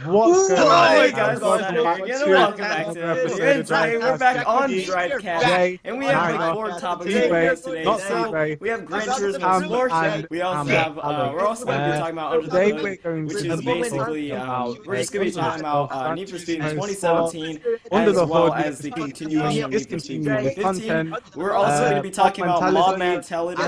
What's going on? Hey guys, Welcome back again, to welcome back to another episode Today of Drivecast. we're back on Jay, Drivecast, and we have like Niner, 4 topics T-Ray, to discuss today. not So T-Ray, we have Gran Turismo Cam, Sports. and We also Cam, have Alan. we're also going to be talking about Under the Today Hood, we're going which to is be basically talking about we're just going to be talking about Gran Need for Speed Turismo 2017, Under as the well Hood, as the continuation of Need for Speed discontinuing the 2015. content. We're also going to be talking about mob mentality,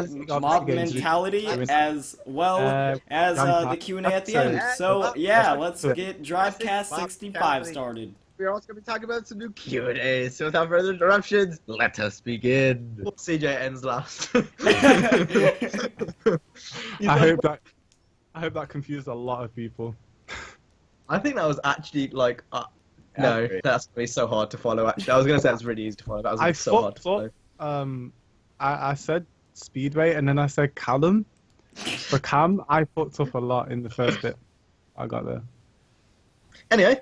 and as well as the Q&A at the end. So yeah, let's get Drivecast 65 started. We're also going to be talking about some new Q&A. So without further interruptions, let us begin. CJ ends last. I hope that confused a lot of people. I think that was actually like, no, that's gonna be so hard to follow. Actually, I was gonna say it's really easy to follow. That was gonna be so hard to follow. I said Speedway and then I said Callum. For Cam, I fucked up a lot in the first bit. I got there. Anyway,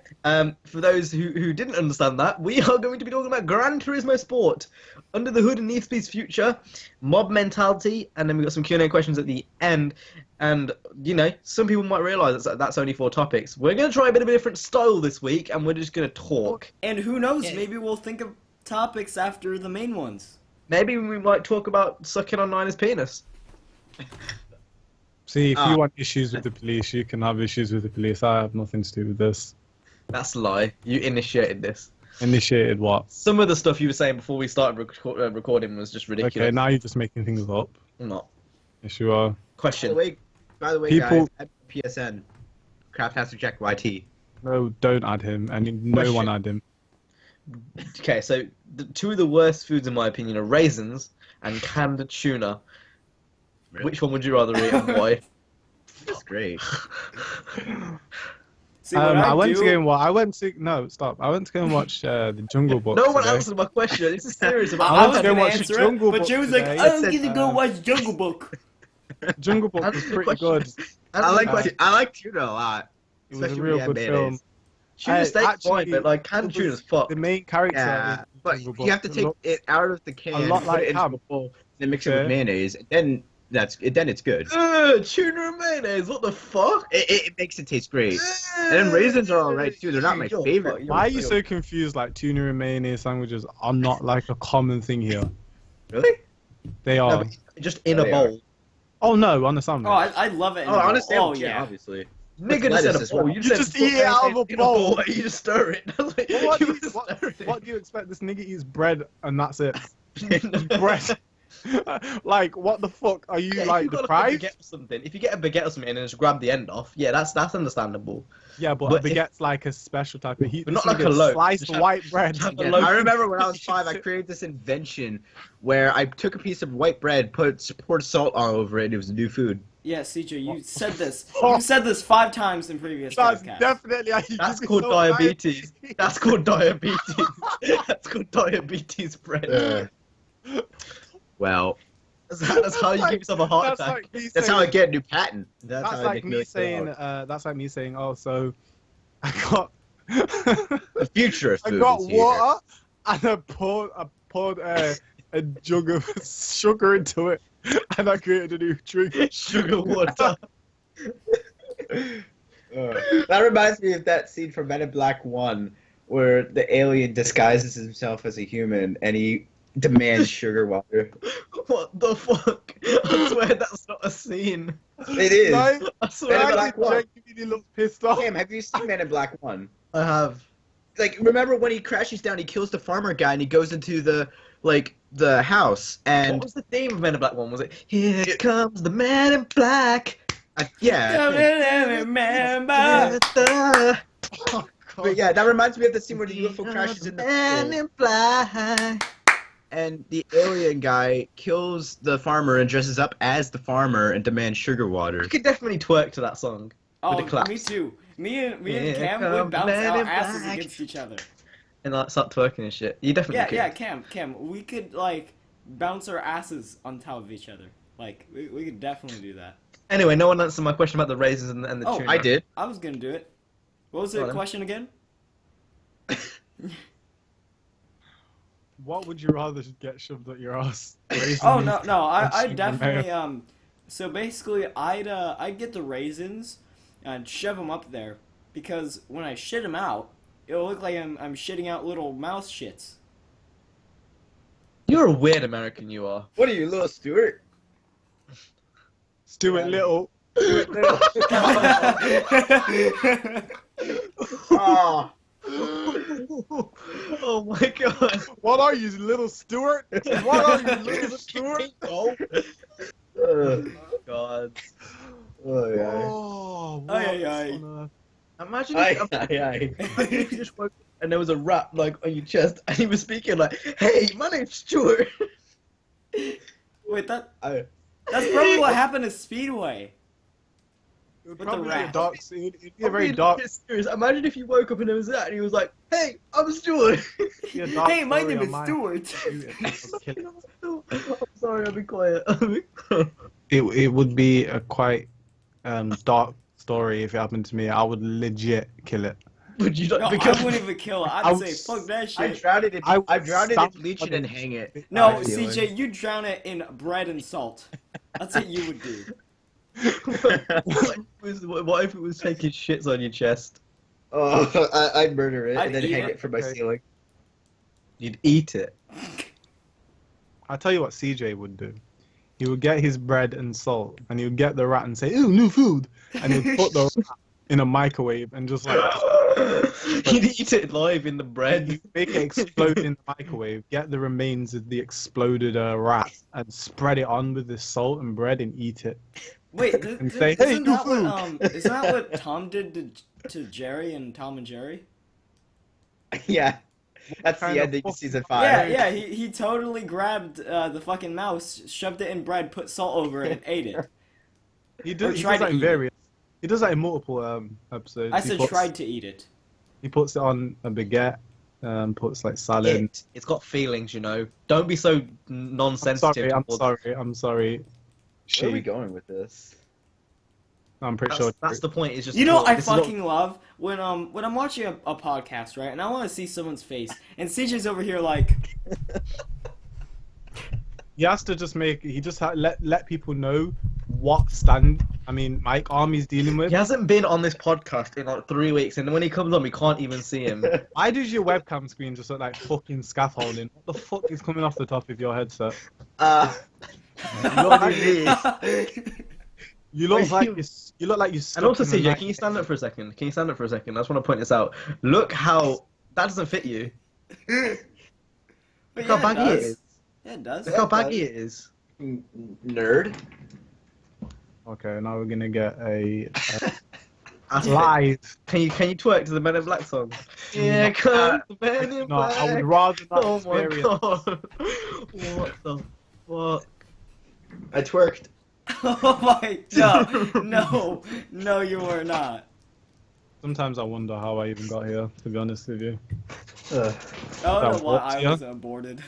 for those who didn't understand that, we are going to be talking about Gran Turismo Sport, Under the Hood and Need for Speed's future, mob mentality, and then we got some Q&A questions at the end. And, you know, some people might realise that's only 4 topics. We're going to try a bit of a different style this week, and we're just going to talk. And who knows, maybe we'll think of topics after the main ones. Maybe we might talk about sucking on Niner's penis. See, if you want issues with the police, you can have issues with the police. I have nothing to do with this. That's a lie. You initiated this. Initiated what? Some of the stuff you were saying before we started recording was just ridiculous. Okay, now you're just making things up. I'm not. Yes, you are. Question. By the way, People- guys, PSN. Craft has to check YT. No, don't add him. And no Question. one add him. Okay, so the 2 of the worst foods in my opinion are raisins and canned tuna. Really? Which one would you rather eat and why? That's great. See, what I went do- to go and watch. No, stop. I went to go and watch the Jungle Book. No one today. answered my question. This is serious about. I I went was to go gonna watch answer Jungle it, but Book she was like, today. I'm gonna go watch Jungle Book. Jungle Book was Answer the pretty question. good. I like tuna a lot. It was a Especially real when you good have film. mayonnaise. Tuna steak's actually, fine, but like canned it was tuna's fuck. The main character. Yeah, in but Jungle you have Book to take looks it out of the can, a lot put like it into ham. the bowl, then mix it Okay. with mayonnaise. Then it's good. Tuna and mayonnaise. What the fuck? It makes it taste great. And then raisins are alright too. They're not my You're favorite. fuck- Why are you you're- so confused? Like tuna and mayonnaise sandwiches are not like a common thing here. Really? They No, are. but just in a They bowl. Oh no, on a sandwich. Oh, I love it. In Oh, a bowl. honestly, Oh yeah, yeah. obviously. Nigga Lettuce just said a as bowl. well. You You just eat it out of a in bowl. You just stir it. Like, Well, what, you do you, just what, stir it. what do you expect? This nigga eats bread and that's it. Bread. Like, what the fuck? Are you Yeah, if like you got deprived? Like a baguette or something, if you get a baguette or something and just grab the end off, yeah, that's understandable. Yeah, but But a baguette's like a special type of heat. But not This like nigga a loaf. Sliced Just have- white bread. have a Yeah, loaf. I remember when I was 5, I created this invention where I took a piece of white bread, poured salt all over it, and it was new food. Yeah, CJ, you said this. You said this 5 times in previous That's podcasts. definitely how you That's give called yourself diabetes. That's called diabetes. That's called diabetes bread. Well, That's how you give yourself a heart That's attack. like me that's saying, how I get a new patent. That's how I like make me millions of saying. dollars. That's like me saying. Oh, so I got. The future of I food got is here. water and I poured a jug of sugar into it, and I created a new drink. Sugar water. That reminds me of that scene from Men in Black 1 where the alien disguises himself as a human and he demands sugar water. What the fuck? I swear that's not a scene. It is. Like, I swear Men in that's Black one. genuinely looks pissed off. Cam, have you seen Men in Black 1? I have. Like, remember when he crashes down, he kills the farmer guy and he goes into the house What and was the theme of Men in Black 1? Was it Here Comes the Man in Black? yeah. Remember. But yeah, that reminds me of the scene where the UFO crashes in the Man pool. in Black. And the alien guy kills the farmer and dresses up as the farmer and demands sugar water. You could definitely twerk to that song. Oh, With the claps. me too. Me and Here Cam come would bounce Men our in asses Black. against each other. And like start twerking and shit. You definitely Yeah, could. yeah, Cam, we could like bounce our asses on top of each other. Like we could definitely do that. Anyway, no one answered my question about the raisins and the Oh, tuna. I did. I was gonna do it. What was the Go on, then. question again? What would you rather get shoved at your ass? Oh no, I Raisins definitely So basically, I'd get the raisins and shove them up there because when I shit him out, it'll look like I'm shitting out little mouse shits. You're a weird American, you are. What are you, little Stuart? Stuart Little. Stuart Little. Oh. Oh my god. What are you, little Stuart? What are you, little Stuart? Oh. God. Oh, yeah. Oh, what Aye, aye. on earth? Imagine Aye, if, aye, imagine if you just woke up and there was a rap like on your chest and he was speaking like, "Hey, my name's Stuart." Wait, that's aye. probably what happened to Speedway. It would With the probably be a rat. dark. It'd be a very dark. Serious. Imagine if you woke up and there was that and he was like, "Hey, I'm Stuart." be a dark Hey, my story name on is my- Stuart. I'm sorry, I'll be quiet. It would be a quite dark story if it happened to me. I would legit kill it. Would you No, not? I Because wouldn't even kill it. I I'd would say, fuck that I shit. drowned it. I I drowned it in stopped bleach and then hang it. No, I feel CJ, it. you drown it in bread and salt. That's what you would do. what if it was taking shits on your chest? Oh, I'd murder it I'd and then eat hang it. it from my Okay. ceiling. You'd eat it. I'll tell you what CJ would do. He would get his bread and salt, and he would get the rat and say, "Ooh, new food," and he'd put the rat in a microwave and just like You'd eat it live in the bread. make it explode in the microwave. Get the remains of the exploded rat and spread it on with the salt and bread and eat it. Wait, And say, "Hey, isn't new that food." what isn't that what Tom did to Jerry and Tom and Jerry? Yeah. That's kind the of ending of fuck- season Yeah, 5. yeah. He totally grabbed the fucking mouse, shoved it in bread, put salt over it, and ate it. He Or does tried to that in eat it. various. He does that in multiple episodes. I He said puts- tried to eat it. He puts it on a baguette. Puts like salad. It's got feelings, you know. Don't be so I'm non-sensitive. sorry. I'm sorry. Where are we She. going with this? I'm pretty sure. That's the point. Is just You know, I this is what- fucking love when I'm watching a podcast, right, and I want to see someone's face, and CJ's over here like, He has to just make. He just let people know what Mike Army's dealing with. He hasn't been on this podcast in like 3 weeks, and when he comes on, we can't even see him. Why does your webcam screen just look like fucking scaffolding? What the fuck is coming off the top of your headset? What do you mean? You look Wait, like you- you look like you. And also, CJ, can you stand up for a second? Can you stand up for a second? I just want to point this out. Look how that doesn't fit you. But Look how baggy it is. Yeah, it does. Look how baggy it is. Nerd. Okay, now we're gonna get a Ask live. Can you twerk to the Men in Black song? Yeah, come the Men in No, Black. I would rather not Oh my experience. god! What the fuck? I twerked. Oh my no, you are not. Sometimes I wonder how I even got here. To be honest with you. Ugh. Oh no, That why works, I yeah? was aborted.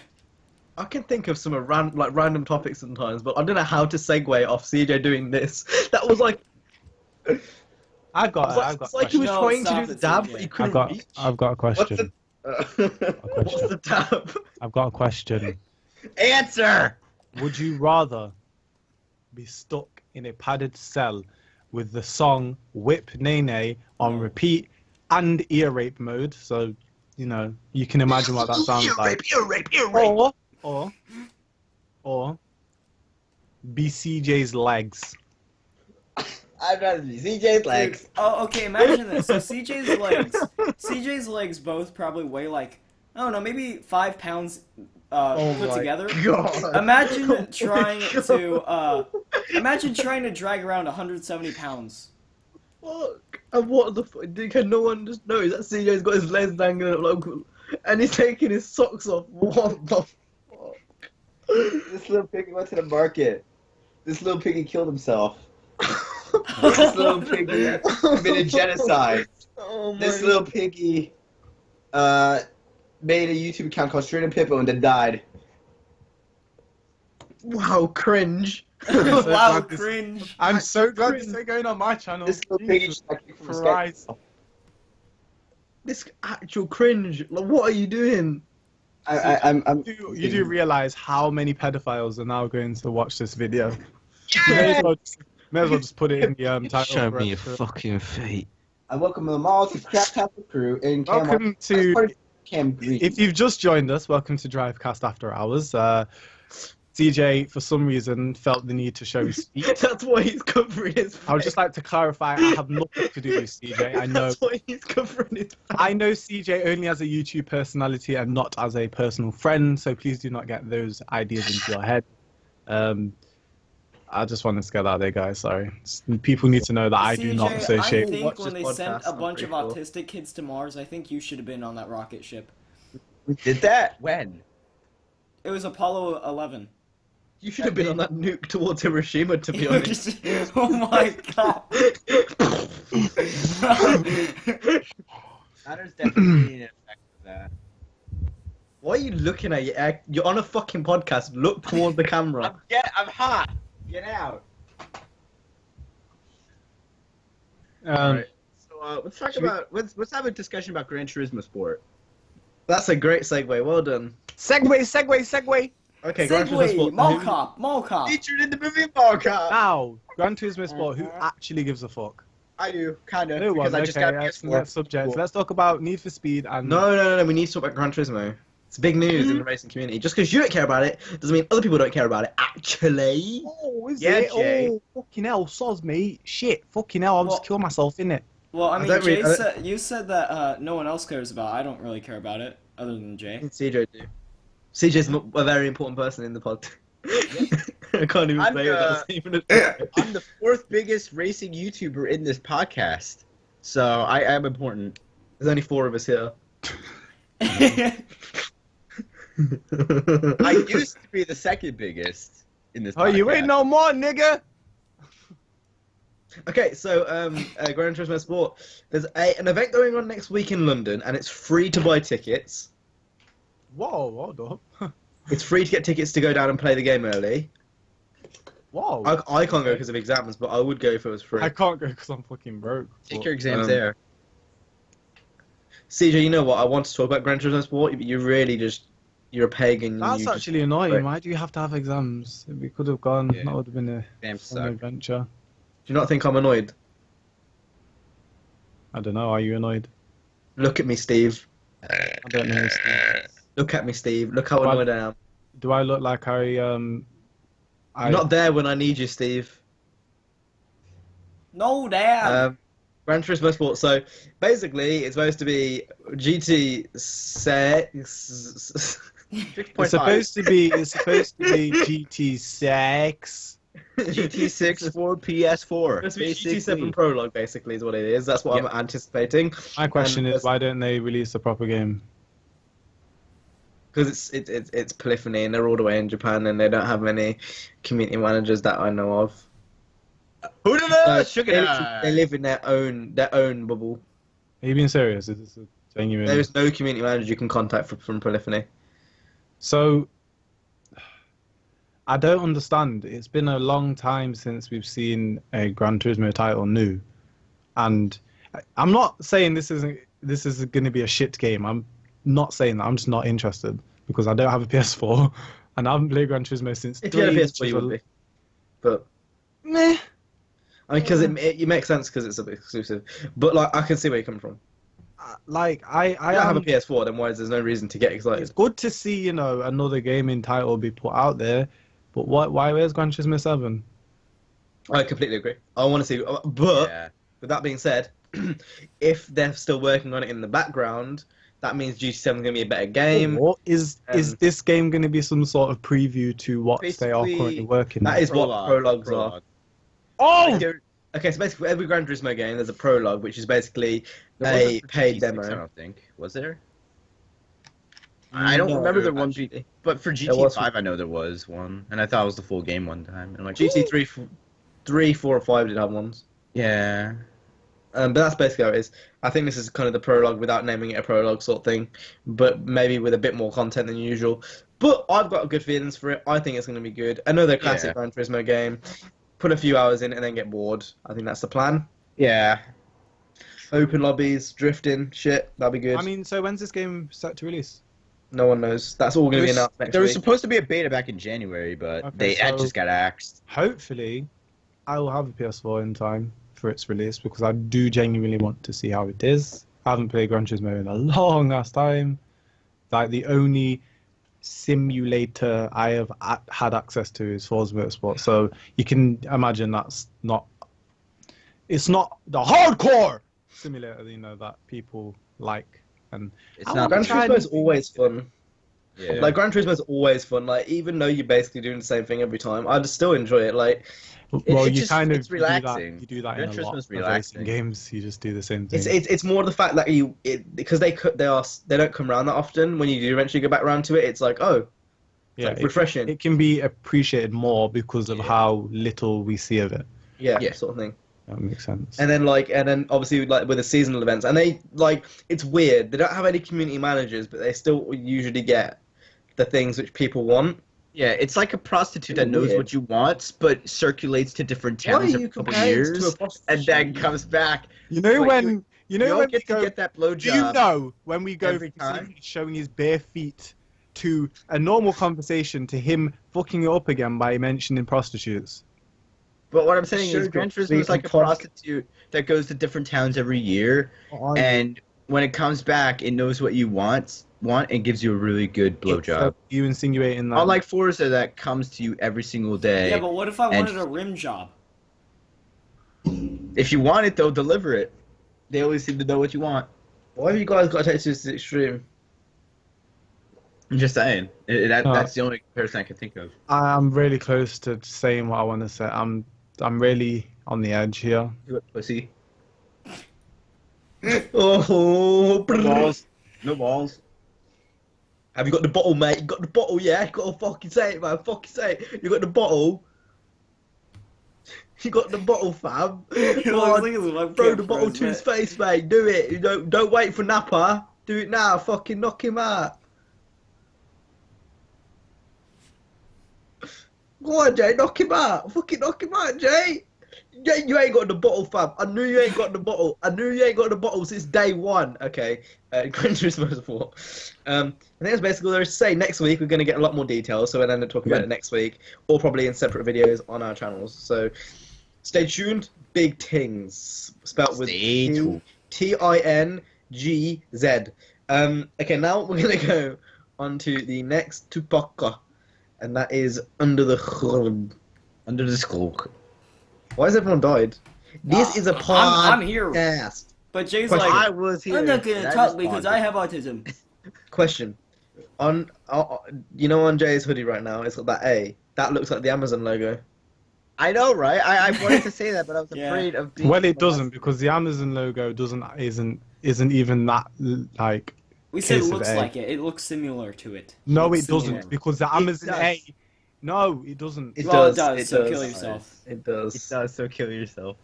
I can think of some random topics sometimes, but I don't know how to segue off CJ doing this. That was like, I've got. it's like he was No, trying to stop do the it, dab, CJ. but he couldn't reach. I've got a What's question. the What's the dab? I've got a question. answer? Would you rather be stuck in a padded cell with the song Whip Nay Nay on repeat and ear rape mode? So, you know, you can imagine what that sounds like. Ear rape. Or be CJ's legs. I'd rather be CJ's legs. Dude, oh, okay, imagine this. So CJ's legs both probably weigh like, I don't know, maybe 5 pounds put together. God. Imagine trying to drag around 170 pounds. Fuck. And what the fuck? Can no one just notice that CJ's got his legs dangling up like, and he's taking his socks off? What the fuck? This little piggy went to the market. This little piggy killed himself. This little piggy committed genocide. Oh my This little piggy made a YouTube account called Straight and Pippo and then died. Wow, cringe. so Wow, glad this- cringe. I'm so glad this ain't going on my channel. This little piggy Jesus just got kicked from the Christ. sky. This actual cringe. Like, what are you doing? I'm You do realize how many pedophiles are now going to watch this video? You may as well just put it in the title. Show for me your episode. fucking feet. I welcome them all to Craptastic Crew in Cam. Welcome to. Cam Green. If you've just joined us, welcome to Drivecast After Hours. CJ, for some reason, felt the need to show his feet. That's why he's covering his face. I would just like to clarify, I have nothing to do with CJ. I know. That's why he's covering his face. I know CJ only as a YouTube personality and not as a personal friend, so please do not get those ideas into your head. I just wanted to get that out there, guys. Sorry. People need to know that I do not associate. I think Watch when this they sent podcast, a I'm bunch of pretty sure. autistic kids to Mars, I think you should have been on that rocket ship. We did that? When? It was Apollo 11. You should have been on that nuke towards Hiroshima, to be honest. Oh my god. There's definitely an effect of that. Why are you looking at you? You're on a fucking podcast. Look toward the camera. I'm hot. Get out. Um, So let's talk about let's have a discussion about Gran Turismo Sport. That's a great segue. Well done. segue. Okay, Gran Turismo Segway, Sport. Mall Cop. Featured in the movie Ball Cop. Now, Gran Turismo Sport, who actually gives a fuck? I do, kind of, No because one. I just Okay, got that's PS4. next subject. Let's talk about Need for Speed and... No. We need to talk about Gran Turismo. It's big news in the racing community. Just because you don't care about it doesn't mean other people don't care about it. Actually. Oh, is Yeah, it? Jay. Oh, fucking hell, soz, mate. Shit, fucking hell, I'll just Well- kill myself, innit? Well, I mean, don't really- you said that no one else cares about it. I don't really care about it, other than Jay. CJ do. CJ's not a very important person in the pod. I can't even I'm, say that. Even I'm the fourth biggest racing YouTuber in this podcast, so I am important. There's only 4 of us here. I used to be the second biggest in this. Oh, you podcast. ain't no more, nigga! Okay, so Gran Turismo Sport. There's an event going on next week in London, and it's free to buy tickets. Whoa, hold up. It's free to get tickets to go down and play the game early. Whoa. I can't go because of exams, but I would go if it was free. I can't go because I'm fucking broke. Take your exams Um, there. CJ, you know what? I want to talk about Gran Turismo Sport, but you're really you're a pagan. That's you just- actually annoying. Right. Why do you have to have exams? We could have gone. Yeah. That would have been a Damn fun suck. adventure. Do you not think I'm annoyed? I don't know. Are you annoyed? Look at me, Steve. I don't know. Steve. Look at me, Steve. Look how Well, annoyed I am. Do I look like I You're not there when I need you, Steve. No, Dad. Gran Turismo Sport. So basically, it's supposed to be GT6. 6.5. It's supposed to be. It's supposed to be GT6. GT6 for PS4. It's Basically. GT7 Prologue, basically, is what it is. That's what Yep. I'm anticipating. My question And is, why don't they release a proper game? Because it's polyphony, and they're all the way in Japan, and they don't have many community managers that I know of. Who did that? They live in their own bubble. Are you being serious? Is this a genuine? There is no community manager you can contact from polyphony. So, I don't understand. It's been a long time since we've seen a Gran Turismo title new, and I'm not saying this is going to be a shit game. I'm not saying that. I'm just not interested because I don't have a PS4 and I haven't played Gran Turismo since. If you had a 3, PS4, you which would was be. But meh. I mean, because it makes sense because it's a bit exclusive. But like, I can see where you're coming from. Like I If you don't have a am. PS4, then why is there's no reason to get It's excited? good to see another gaming title be put out there, but why where's Gran Turismo 7? I completely agree. I want to see, but Yeah. with that being said, if they're still working on it in the background, that means GT7 is going to be a better game. What is this game going to be some sort of preview to what they are Basically, currently working on? That is what prologues are. Oh! Okay, so basically every Gran Turismo game there's a prologue, which is basically There a wasn't for paid GT6, demo. I don't think. Was there? I don't No, remember there one, actually. but for There was GT5 I know there was one, and I thought it was the full game one time. And I'm like, GT3, 3, 4, or 5 did have ones. yeah. But that's basically how it is. I think this is kind of the prologue without naming it a prologue sort of thing, but maybe with a bit more content than usual. But I've got good feelings for it. I think it's going to be good. Another classic Yeah. Gran Turismo game. Put a few hours in and then get bored. I think that's the plan. Yeah. Open lobbies, drifting, shit. That'll be good. I mean, so when's this game set to release? No one knows. That's all going to be announced next There was week. supposed to be a beta back in January, but Okay, that so- just got axed. Hopefully, I will have a PS4 in time for its release because I do genuinely want to see how it is. I haven't played Gran Turismo in a long ass time. Like the only simulator I have had access to is Forza Motorsport, so you can imagine it's not the hardcore simulator, that people like. And It's I not. wanna Gran try Turismo is and- always fun. Yeah. Like Gran Turismo is always fun. Like even though you're basically doing the same thing every time, I just still enjoy it. Like Well, it you just- kind of it's relaxing. You do that Gran in a lot Turismo's of racing relaxing. games. You just do the same thing. it's more the fact that because they don't come around that often. When you do eventually go back around to it, it's like yeah, refreshing. It can be appreciated more because of Yeah. how little we see of it. Yeah. Sort of thing. That makes sense. And then obviously like with the seasonal events, and they it's weird. They don't have any community managers, but they still usually get the things which people want. Yeah, it's like a prostitute that knows Weird. what you want, but circulates to different Why are towns you every couple comparing it years, to a prostitute? and then comes back. You know Like, when You when don't we get to go, get that blowjob. do you know when we go every from time? showing his bare feet to a normal conversation to him fucking it up again by mentioning prostitutes? But what I'm saying Sure, is, Gran we Turismo is like a can prostitute that goes to different towns every year, and when it comes back, it knows what you want, and gives you a really good blowjob. So you insinuating that? Unlike Forza, that comes to you every single day. Yeah, but what if I And- wanted a rim job? If you want it, they'll deliver it. They always seem to know what you want. Why have you guys got to take this to the extreme? I'm just saying. That's the only comparison I can think of. I'm really close to saying what I want to say. I'm really on the edge here. Do it, pussy. Oh, No balls. No balls. have you got the bottle, mate? You got the bottle, yeah? You gotta fucking say it, man. Fucking say it. You got the bottle. You got the bottle, fam. Come on, throw the bottle to his face, mate. Do it. You don't wait for Napa. Do it now. Fucking knock him out. Go on, Jay. Knock him out. Fucking knock him out, Jay. Jay, you ain't got the bottle, fam. I knew you ain't got the bottle. I knew you ain't got the bottle since day one. Okay. Gran Turismo Sport. I think that's basically all there is to say. Next week, we're going to get a lot more details, so we'll end up talking about it next week, or probably in separate videos on our channels. So stay tuned. Big Tings. Spelt with Stay tuned. Tingz. Okay, now we're going to go on to the next Tupac, and that is Under the Hood. Under the skull. Why has everyone died? This is a podcast. I'm here. But Jay's Question. like, I was here. I'm not gonna and I talk because responded. I have autism. Question. On Jay's hoodie right now, it's got that A. That looks like the Amazon logo. I know, right? I wanted to say that, but I was Yeah. afraid of being. Well, it doesn't because the Amazon logo isn't even that like. We said it Case of looks A. like it. It looks similar to it. No, Looks it doesn't similar. because the Amazon does. A. No, it doesn't. Well, it does, so kill yourself. It does. It does, so kill yourself.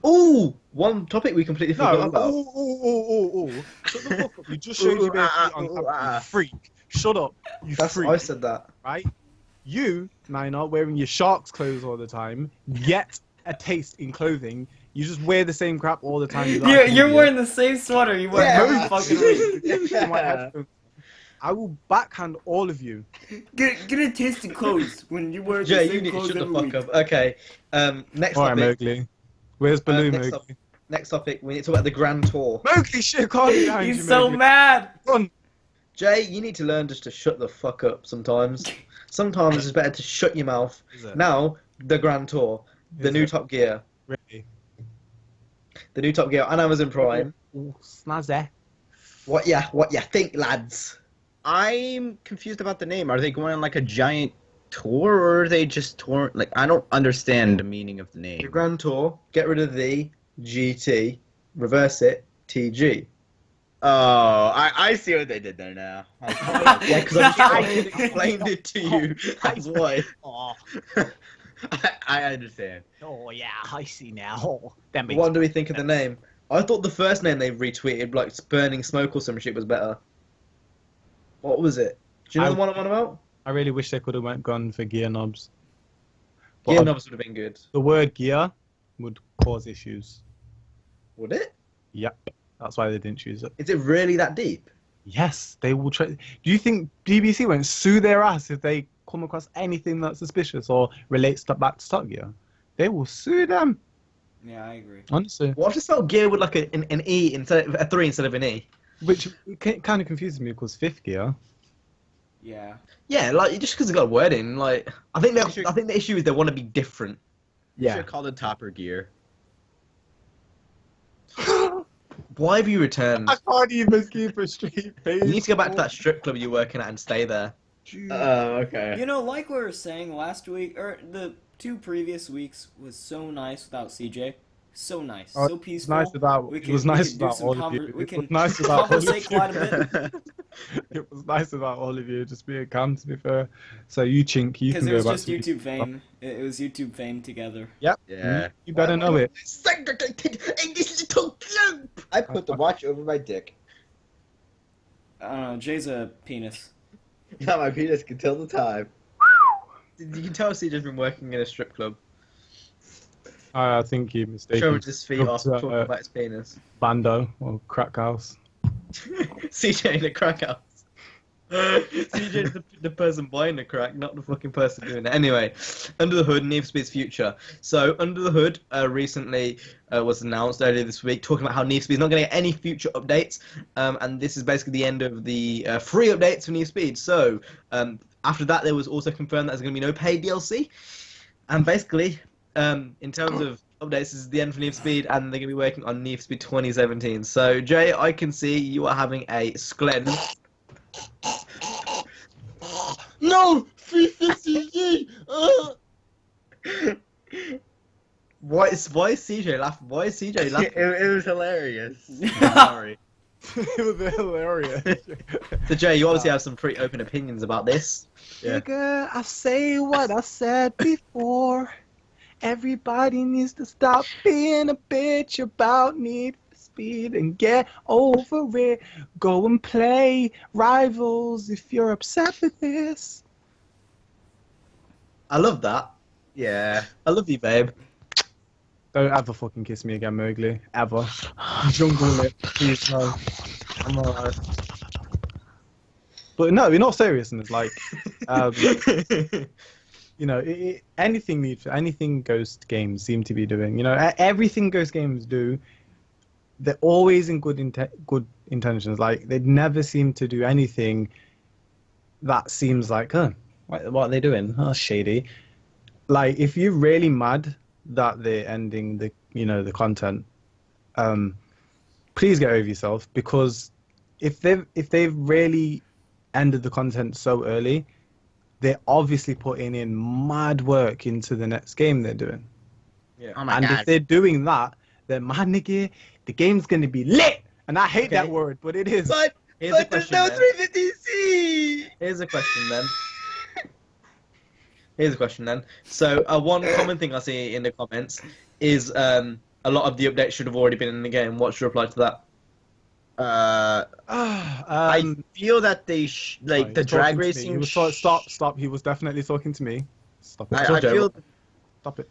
Ooh, one topic we completely forgot No, about. Shut the fuck up. You just showed your bare feet on camera, you freak. Shut up, you That's freak. I said that. Right? You, Nina, wearing your shark's clothes all the time, get a taste in clothing. You just wear the same crap all the time. You're wearing the same sweater you wear Yeah. every fucking week. Yeah. I will backhand all of you. Get a taste of clothes when you wear the Jay, same you need to clothes shut the every fuck week. up. Okay. Next All right, topic. Mowgli. Where's Baloo, next Mowgli? Next topic. We need to talk about the Grand Tour. Mowgli, shit, can't be behind you, He's so Mowgli. mad. Run. Jay, you need to learn just to shut the fuck up sometimes. Sometimes it's better to shut your mouth. Is it? Now, the Grand Tour. The Is new it? Top Gear. Really? The new Top Gear on Amazon Prime. Ooh, snazzy. What ya think, lads? I'm confused about the name. Are they going on like a giant tour, or are they just tour? Like, I don't understand the meaning of the The name. Grand Tour. Get rid of the GT. Reverse it. TG. Oh, I see what they did there now. Yeah, because I explained it to you. That's why. Oh, I understand. oh yeah, I see now. Oh, that makes What do we think of the name? I thought the first name they retweeted, like Burning Smoke or some shit, was better. What was it? Do you know the one I'm on about? I really wish they could have gone for gear knobs. Gear But knobs would have been good. the word gear would cause issues. Would it? Yep, that's why they didn't choose it. Is it really that deep? Yes, they will try. Do you think BBC won't sue their ass if they come across anything that's suspicious or relates back to Top Gear? They will sue them. Yeah, I agree. Honestly, What if they spell gear with like an E instead of a 3 instead of an E? which kind of confuses me because fifth gear. Yeah. Yeah, like just because they got a word in, like I think You should- I think the issue is they want to be different. You should call it Topper Gear. Why have you returned? I can't even keep a straight face. You need to go back to that strip club you're working at and stay there. Oh, okay. You know, like we were saying last week, or the 2 previous weeks was so nice without CJ. So nice, Oh, so It's peaceful. nice about We it can- was we nice can do about some all of you. we It can was nice about all of conversate quite a you. It was nice about all of you just being calm. To be fair, so you chink, you Because can it go was back just to YouTube fame. It was YouTube fame together. Yep. Yeah. You better know it. Segregated in this little club. I put the watch over my dick. I don't know. Jay's a penis. Now my penis can tell the time. You can tell CJ's been working in a strip club. I think you mistaken. Showing his feet off, Drugs, talking about his penis. Bando or crack house. CJ in a crack house. CJ's the person buying the crack, not the fucking person doing it. Anyway, Under the Hood, Need for Speed's future. So, Under the Hood recently was announced earlier this week, talking about how Need for Speed's not going to get any future updates, and this is basically the end of the free updates for Need for Speed. So, after that, there was also confirmed that there's going to be no paid DLC, and basically, in terms of updates, this is the end for Need for Speed, and they're going to be working on Need for Speed 2017. So, Jay, I can see you are having a splendid. No, 350. Why is CJ laughing? Why is CJ laughing? It was hilarious. Sorry. It was hilarious. So Jay, you obviously have some pretty open opinions about this. Yeah. Nigga, I say what I said before. Everybody needs to stop being a bitch about Need for Speed and get over it. Go and play Rivals if you're upset with this. I love that. Yeah. I love you, babe. Don't ever fucking kiss me again, Mowgli. Ever. Jungle lip. Please, no. I'm alright. But no, in all seriousness, like, you know, anything Ghost Games seem to be doing. You know, everything Ghost Games do, they're always in good intentions. Like, they never seem to do anything that seems like, what are they doing? Oh, shady. Like, if you're really mad that they're ending the content, please get over yourself, because if they've really ended the content so early, they're obviously putting in mad work into the next game they're doing. Yeah. Oh my And god. if they're doing that, then my nigga, the game's gonna be lit. And I hate that Okay. word, but it is. But Here's a but there's question. no Then. 350C. Here's a question then. Here's a question then. So one common thing I see in the comments is a lot of the updates should have already been in the game. What's your reply to that? I feel that they Sorry, the he's drag talking to me. racing. He was stop. He was definitely talking to me. Stop it. I feel Stop it.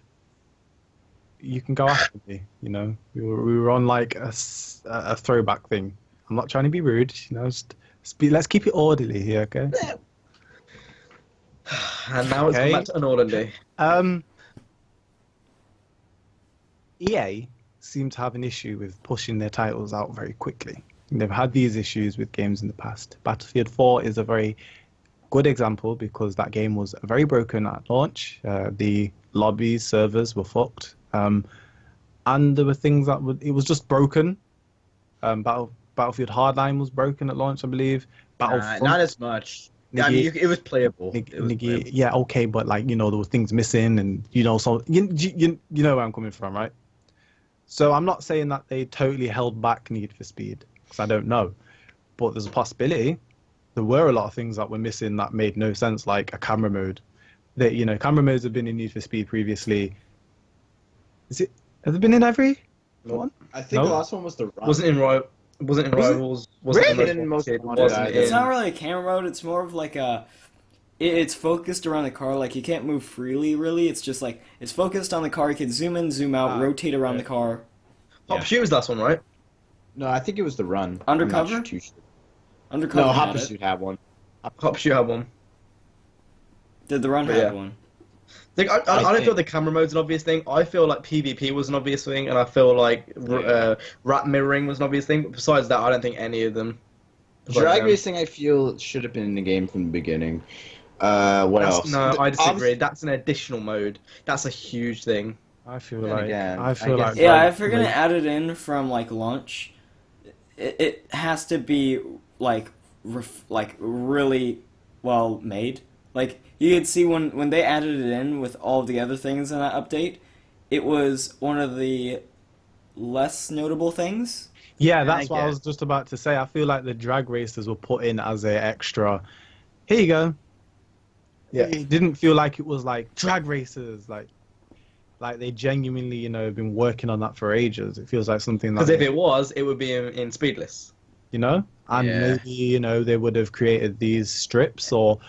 You can go after me. You know, we were on like a throwback thing. I'm not trying to be rude. You know, let's keep it orderly here, okay? And now it's Okay. come back to an orderly. EA seem to have an issue with pushing their titles out very quickly. They've had these issues with games in the past. Battlefield 4 is a very good example because that game was very broken at launch. The lobby servers were fucked. And there were things it was just broken. Battlefield Hardline was broken at launch, I believe. Battlefront, not as much. I mean, it was playable. It was playable. yeah, okay, but like, you know, there were things missing, and you know, so you know where I'm coming from, right? So I'm not saying that they totally held back Need for Speed, because I don't know, but there's a possibility. There were a lot of things that were missing that made no sense, like a camera mode. That, you know, camera modes have been in Need for Speed previously. Have they been in every one? I think No? the last one was the run. Wasn't in Rivals. Wasn't Really? in Most Wanted, Wanted, wasn't either. It's in- not really a camera mode. It's more of like it's focused around the car. Like, you can't move freely, really. It's just like, it's focused on the car. You can zoom in, zoom out, rotate around the car. Hot Pursuit was the last one, right? No, I think it was the run. I'm not Undercover? too sure. Undercover No, had Hot it. Pursuit had one. Hot Pursuit had one. Did the run But have yeah. one? Like, I don't feel the camera mode's an obvious thing. I feel like PvP was an obvious thing, and I feel like rat mirroring was an obvious thing. But besides that, I don't think any of them. Drag racing, I feel, should have been in the game from the beginning. What else? No, I disagree. That's an additional mode. That's a huge thing. I feel Then like again, I feel I like guess- Yeah, if you're gonna add it in from like launch, it has to be like really well made. Like you could see when they added it in with all the other things in that update, it was one of the less notable things. Yeah, that's what I guess. was just about to say. I feel like the drag racers were put in as a extra. Here you go. Yeah. It didn't feel like it was like drag racers, like they genuinely, been working on that for ages. It feels like something that Because if it was, it would be in Speedless. and Yeah. maybe they would have created these strips, or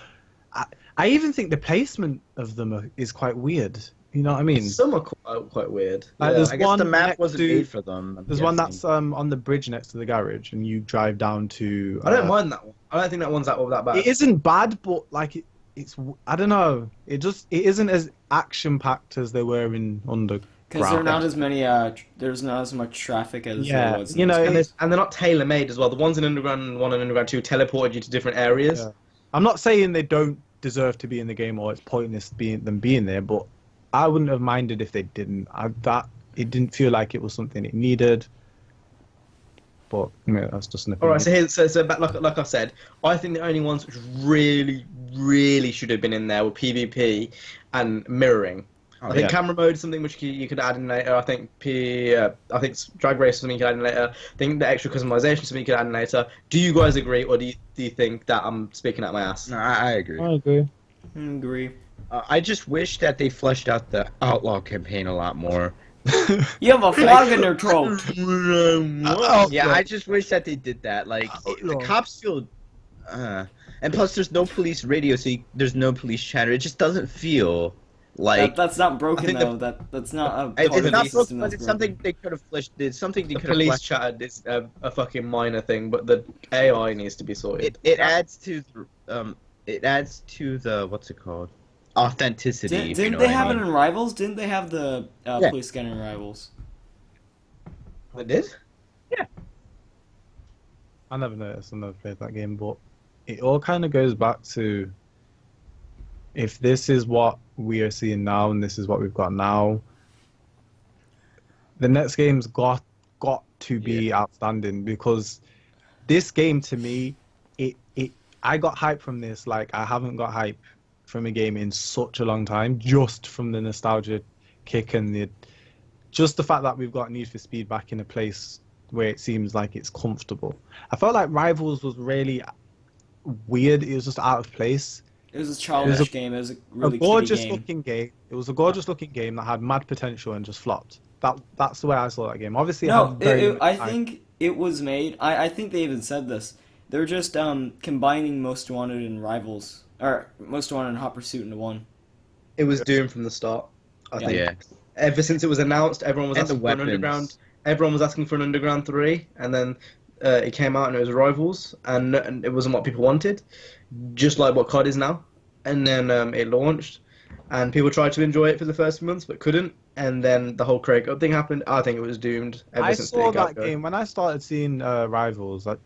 I even think the placement of them is quite weird. You know what I mean? Some are quite weird. Like, Yeah. there's I guess one the map next wasn't to- made for them. I'm There's one guessing. that's on the bridge next to the garage, and you drive down to. I don't mind that one. I don't think that one's that bad. It isn't bad, but like it's I don't know. It isn't as action packed as they were in Underground. Because there are not as many, there's not as much traffic as Yeah, there was. you know, And they're not tailor made as well. The ones in Underground and one in Underground 2 teleported you to different areas. Yeah. I'm not saying they don't deserve to be in the game or it's pointless them being there, but I wouldn't have minded if they didn't. It didn't feel like it was something it needed. But that's just an All opinion. right, so back, like I said, I think the only ones which really should have been in there were PvP and mirroring. Oh, I think yeah. camera mode is something which you could add in later. I think drag race is something you could add in later. I think the extra customization is something you could add in later. Do you guys agree, or do you think that I'm speaking out my ass? No, I agree. I agree. Agree. I just wish that they fleshed out the Outlaw campaign a lot more. You have a frog in your throat. Yeah, I just wish that they did that. Like, the cops feel... and plus, there's no police radio, so there's no police chatter. It just doesn't feel like... That's not broken think though. That's not a part It's of the not system broken, but that's it's broken. something they could have fleshed... It's something they The could have police fleshed. chat is a fucking minor thing, but the AI needs to be sorted. It adds to the what's it called? Authenticity. if you Didn't know they what I have it mean. in Rivals? Didn't they have the Yeah. police scanner in Rivals? They did? I never noticed. I never played that game, but it all kind of goes back to if this is what we are seeing now and this is what we've got now, the next game's got to be outstanding, because this game to me, I got hype from this like I haven't got hype from a game in such a long time, just from the nostalgia kick and just the fact that we've got Need for Speed back in a place where it seems like it's comfortable. I felt like Rivals was really weird. It was just out of place. It was a childish It was game. It was a really A gorgeous kiddie game. looking game. It was a gorgeous looking game that had mad potential and just flopped. That's the way I saw that game. Obviously, it No, had very much I hype. think it was made. I think they even said this. They're just combining Most Wanted and Rivals, or Most Wanted and Hot Pursuit into one. It was doomed from the start, I think. Yeah. Ever since it was announced, everyone was And the asking for an weapons. Underground. Everyone was asking for an Underground 3, and then it came out and it was Rivals, and it wasn't what people wanted, just like what COD is now. And then it launched, and people tried to enjoy it for the first few months, but couldn't. And then the whole Craig Up thing happened. I think it was doomed ever I since saw the that get-go. game when I started seeing Rivals. I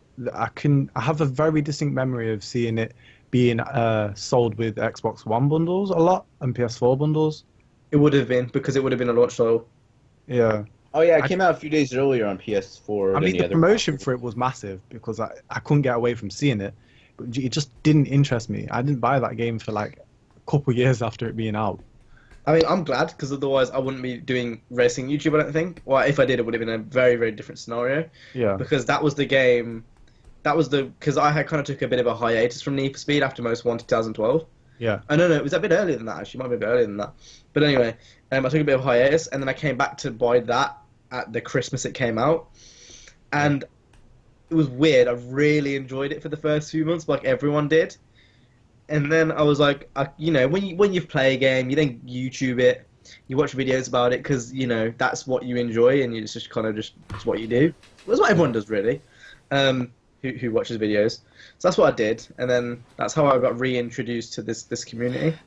have a very distinct memory of seeing it being sold with Xbox One bundles a lot and PS4 bundles. It would have been, because it would have been a launch title. Yeah, Oh yeah, it came out a few days earlier on PS4 I than mean the the other promotion consoles. for it was massive because I couldn't get away from seeing it, but it just didn't interest me. I didn't buy that game for like a couple years after it being out. I mean, I'm glad, because otherwise I wouldn't be doing racing YouTube, I don't think. Well, if I did, it would have been a very, very different scenario. Yeah, Because that was the game... Because I had kind of took a bit of a hiatus from Need for Speed after Most Wanted 2012. yeah. No, it was a bit earlier than that, actually. It might be a bit earlier than that. But anyway, I took a bit of a hiatus, and then I came back to buy that at the Christmas it came out. And it was weird. I really enjoyed it for the first few months, like everyone did. And then I was like, when you play a game, you then YouTube it, you watch videos about it, because, that's what you enjoy, and it's just kind of it's what you do. That's what everyone does, really, who watches videos. So that's what I did, and then that's how I got reintroduced to this community.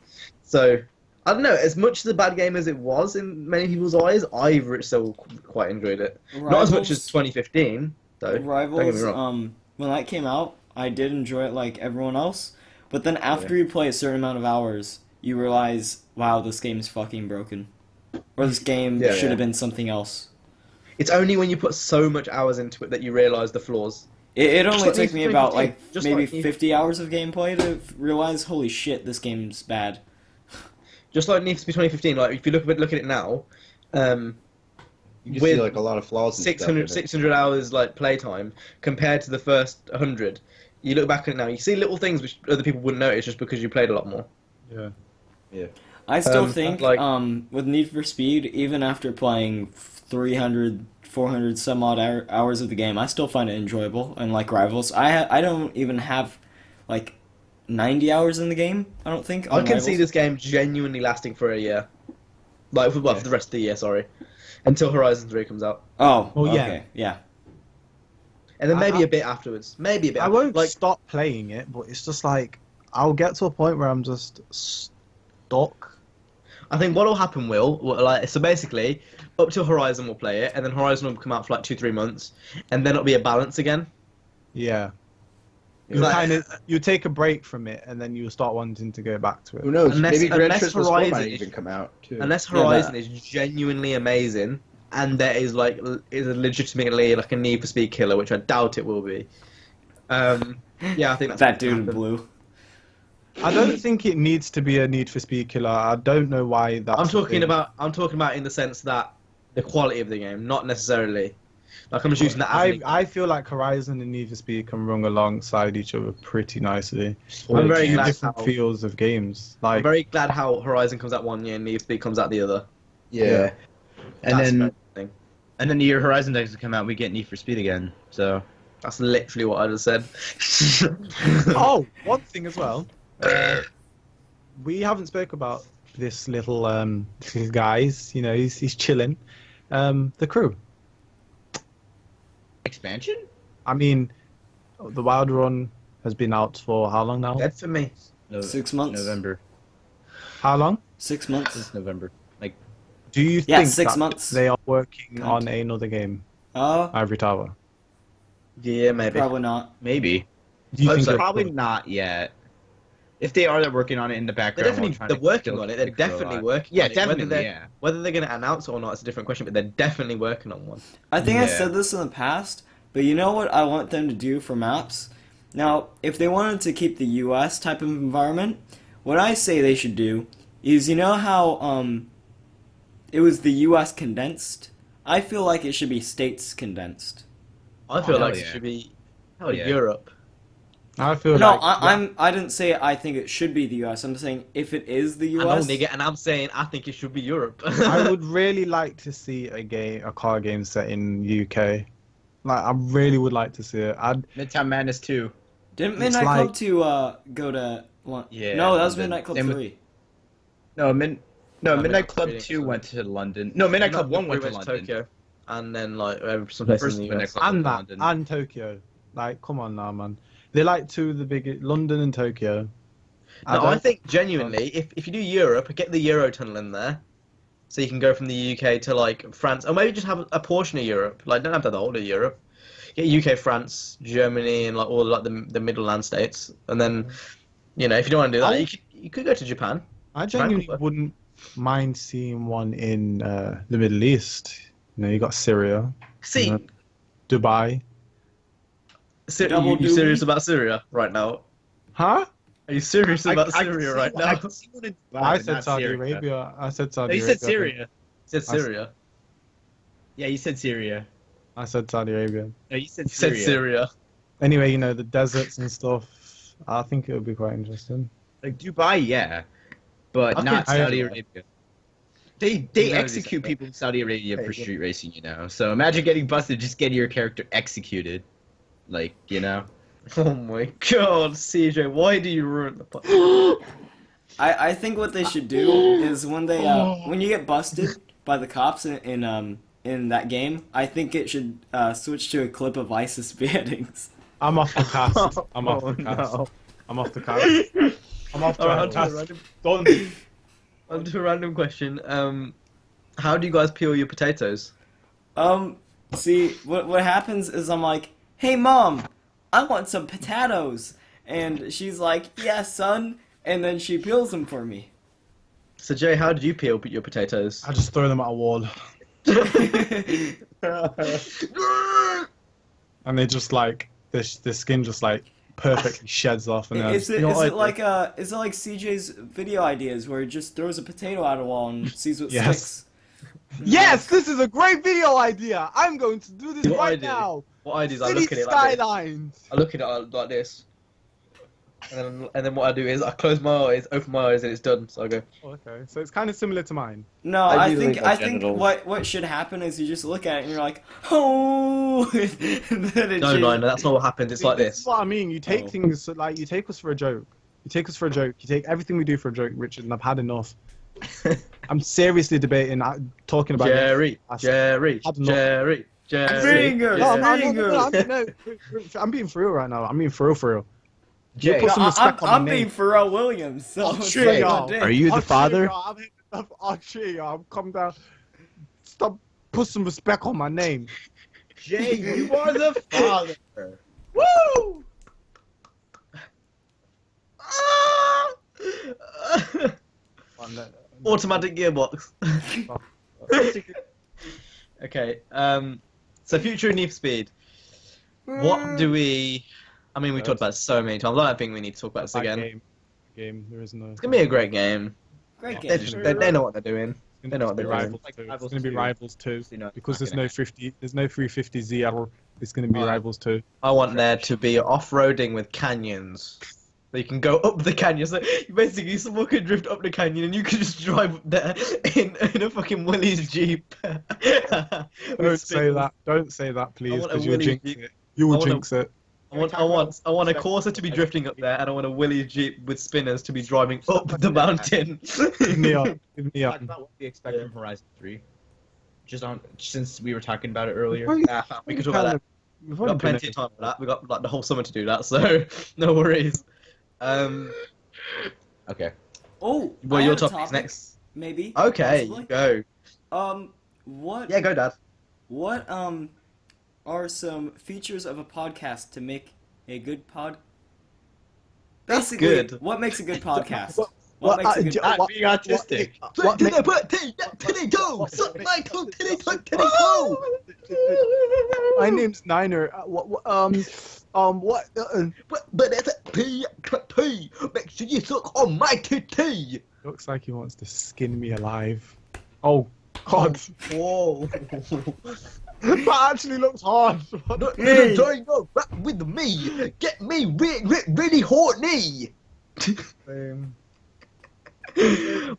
So I don't know. As much as a bad game as it was in many people's eyes, I still quite enjoyed it. Not as much as 2015, though. Don't get me Rivals, wrong. when that came out, I did enjoy it like everyone else. But then after you play a certain amount of hours, you realize, wow, this game is fucking broken. Or this game should have been something else. It's only when you put so much hours into it that you realize the flaws. It only like took me Need for about Speed, like just maybe like 50 hours of gameplay to realize, holy shit, this game's bad. Just like Need for Speed 2015, like if you look at it now, You can with see like a lot of flaws. And 600 hours like playtime compared to the first 100, you look back at it now, you see little things which other people wouldn't notice just because you played a lot more. Yeah. I still think, like- with Need for Speed, even after playing 300, 400 some odd hours of the game, I still find it enjoyable. And like Rivals, I don't even have like 90 hours in the game, I don't think. I on can Rivals. see this game genuinely lasting for a year, like for the rest of the year. Sorry, until Horizon 3 comes out, Oh, Oh, yeah. okay, yeah. and then maybe I- a bit afterwards. Maybe a bit. I won't like stop playing it, but it's just like I'll get to a point where I'm just stuck. I think what will happen so basically up to Horizon we'll play it, and then Horizon will come out for like 2-3 months, and then it'll be a balance again. Yeah. Like- You take a break from it, and then you start wanting to go back to it. Who knows? Unless- Maybe Gran unless Turismo 4 Horizon might is- even come out too. Unless Yeah, Horizon that- is genuinely amazing, and there is legitimately like a Need for Speed killer, which I doubt it will be. Yeah, I think that's That what dude in happened. blue. I don't think it needs to be a Need for Speed killer. I don't know why that's. I'm a talking thing. about in the sense that the quality of the game, not necessarily. Like I'm just using that. As I feel like Horizon and Need for Speed can run alongside each other pretty nicely. I'm very Two glad different how- feels of games. I'm Like very glad how Horizon comes out one year and Need for Speed comes out the other. yeah. And That's then the thing. and then the year Horizon does come out, we get Need for Speed again. So That's literally what I just said. oh, one thing as well. We haven't spoke about this little guys. You know, he's chilling. The crew. expansion? I mean, the Wild Run has been out for how long now? Dead for me. No, 6 months. November. How long? 6 months. Since November. Do you Yeah, think 6 that months. they are working Cunt. on another game, Uh, Ivory Tower? Yeah, maybe. probably not. Maybe. Do you Hope think so. they're- Probably not yet. If they are, they're working on it in the They're background. definitely working on it. They're definitely working. Yeah, on it. definitely. Whether they're going to announce it or not, it's a different question. But they're definitely working on one. I think I Yeah. said this in the past, but you know what I want them to do for maps? Now, if they wanted to keep the US type of environment, what I say they should do is, you know how it was the US condensed? I feel like it should be states condensed. I feel hell like it yeah. should be Hell yeah. Europe. I feel No, like I didn't say I think it should be the US. I'm saying if it is the I know, US, nigga, and I'm saying I think it should be Europe. I would really like to see a car game set in UK. Like, I really would like to see it. Midtown Madness 2. didn't it's Midnight like- Club 2 go to Yeah, no, that was London. Midnight Club Same with- 3. No, Midnight Midnight Club Club 2 3 went to London. No, Midnight Club 1 went to London. Tokyo, and then like some places First in the Midnight US. Club. And that, London. and Tokyo. Like, come on now, man. They're like two of the biggest, London and Tokyo. No, I don't- think genuinely, if you do Europe, get the Eurotunnel in there, so you can go from the UK to like France, or maybe just have a portion of Europe. Like, don't have to have the whole of Europe. Get UK, France, Germany, and like all like the middle land states, and then if you don't want to do that, you could go to Japan. I genuinely Frankfurt. wouldn't mind seeing one in the Middle East. You know, you got Syria, See, Dubai. Double you serious doobie? about Syria right now? Huh? Are you serious about I Syria can right see- now? I can see one in Dubai, I but said not Saudi Syria. Arabia. I said No, Saudi you Arabia. said Syria. Said Syria. Yeah, you said Syria. I said Saudi Arabia. No, you said You said Syria. Syria. Anyway, the deserts and stuff. I think it would be quite interesting. Like Dubai, yeah, but I not think- Saudi I- Arabia. They You know these- execute people in Saudi Arabia for Hey, street racing, So imagine getting busted, just getting your character executed, Oh my god, CJ, why do you ruin the pod? I think what they should do is when they when you get busted by the cops in that game, I think it should switch to a clip of ISIS beheadings. I'm off the cast. I'm off the cast. no. I'm off the cast. I'm off the Alright, cast. Hunter, Done. onto a random question. How do you guys peel your potatoes? See, what happens is I'm like, hey mom, I want some potatoes, and she's like, yeah son, and then she peels them for me. So Jay, how did you peel your potatoes? I just throw them at a wall, and they just like the skin just like perfectly sheds off. And then, Is it you know what I is it like CJ's video ideas where he just throws a potato at a wall and sees what Yes. sticks? do? Yes, this is a great video idea. I'm going to do this What I right do? now. What I do is I City look at it like this. skylines. I look at it like this. And then what I do is I close my eyes, open my eyes, and it's done. So I go. Oh, okay, so it's kind of similar to mine. No, I I do think like my I think genitals. what should happen is you just look at it and you're like, oh, and then it No, just- no, that's not what happens. It's like This is this. what I mean. You take Oh. things like you take us for a joke. You take us for a joke. You take everything we do for a joke, Richard. And I've had enough. I'm seriously debating, talking about Jerry, That's- Jerry, I don't know. Jerry, Jerry. Finger, No, finger. I'm being for real right now. I'm being for real. Jay, put some I'm, respect on my I'm name. being Pharrell Williams, so I'll it's cheer like, y'all. goddamn. Are you the father? I'll cheer you. I'll come down. Stop. Put some respect on my name. Jay, you are the father. Woo! Automatic gearbox. Okay. So future Need for Speed. What do we? I mean, we talked about it so many times. I don't think we need to talk about this again. Game. There is no. It's gonna be a great game. Great They, game. they know what they're doing. They know what they're doing. Rivals 2. It's Rivals gonna be 2. Rivals 2 You know, because there's not no 50. There's no 350 ZR. It's gonna be Alright. Rivals 2. I want there to be off-roading with canyons. So you can go up the canyon. So basically, someone could drift up the canyon, and you can just drive up there in a fucking Willys Jeep. Don't say that. Don't say that, please, want a because you'll Willy jinx Jeep. it. You I will want a- jinx it. I want a Corsa to be drifting up there, and I want a Willys Jeep with spinners to be driving up the mountain. Give me up. Give me Talk up. about what we expect from Horizon 3. Since we were talking about it earlier. We can talk about that. We've We've only got been plenty of time for that. We've got like the whole summer to do that, so no worries. Okay. Oh, Well, I your have a topic's topic, next. Maybe. Okay, possibly. go. What? Yeah, go, Dad. What are some features of a podcast to make a good pod? That's Basically, good. what makes a good podcast? What- What makes a good? Not being autistic. What make- My name's Niner. What? But it's a P. Make sure you suck on my titty. Looks like he wants to skin me alive. Oh God! Whoa. That actually looks hard. Hey. Join up rap with me. Get me really horny.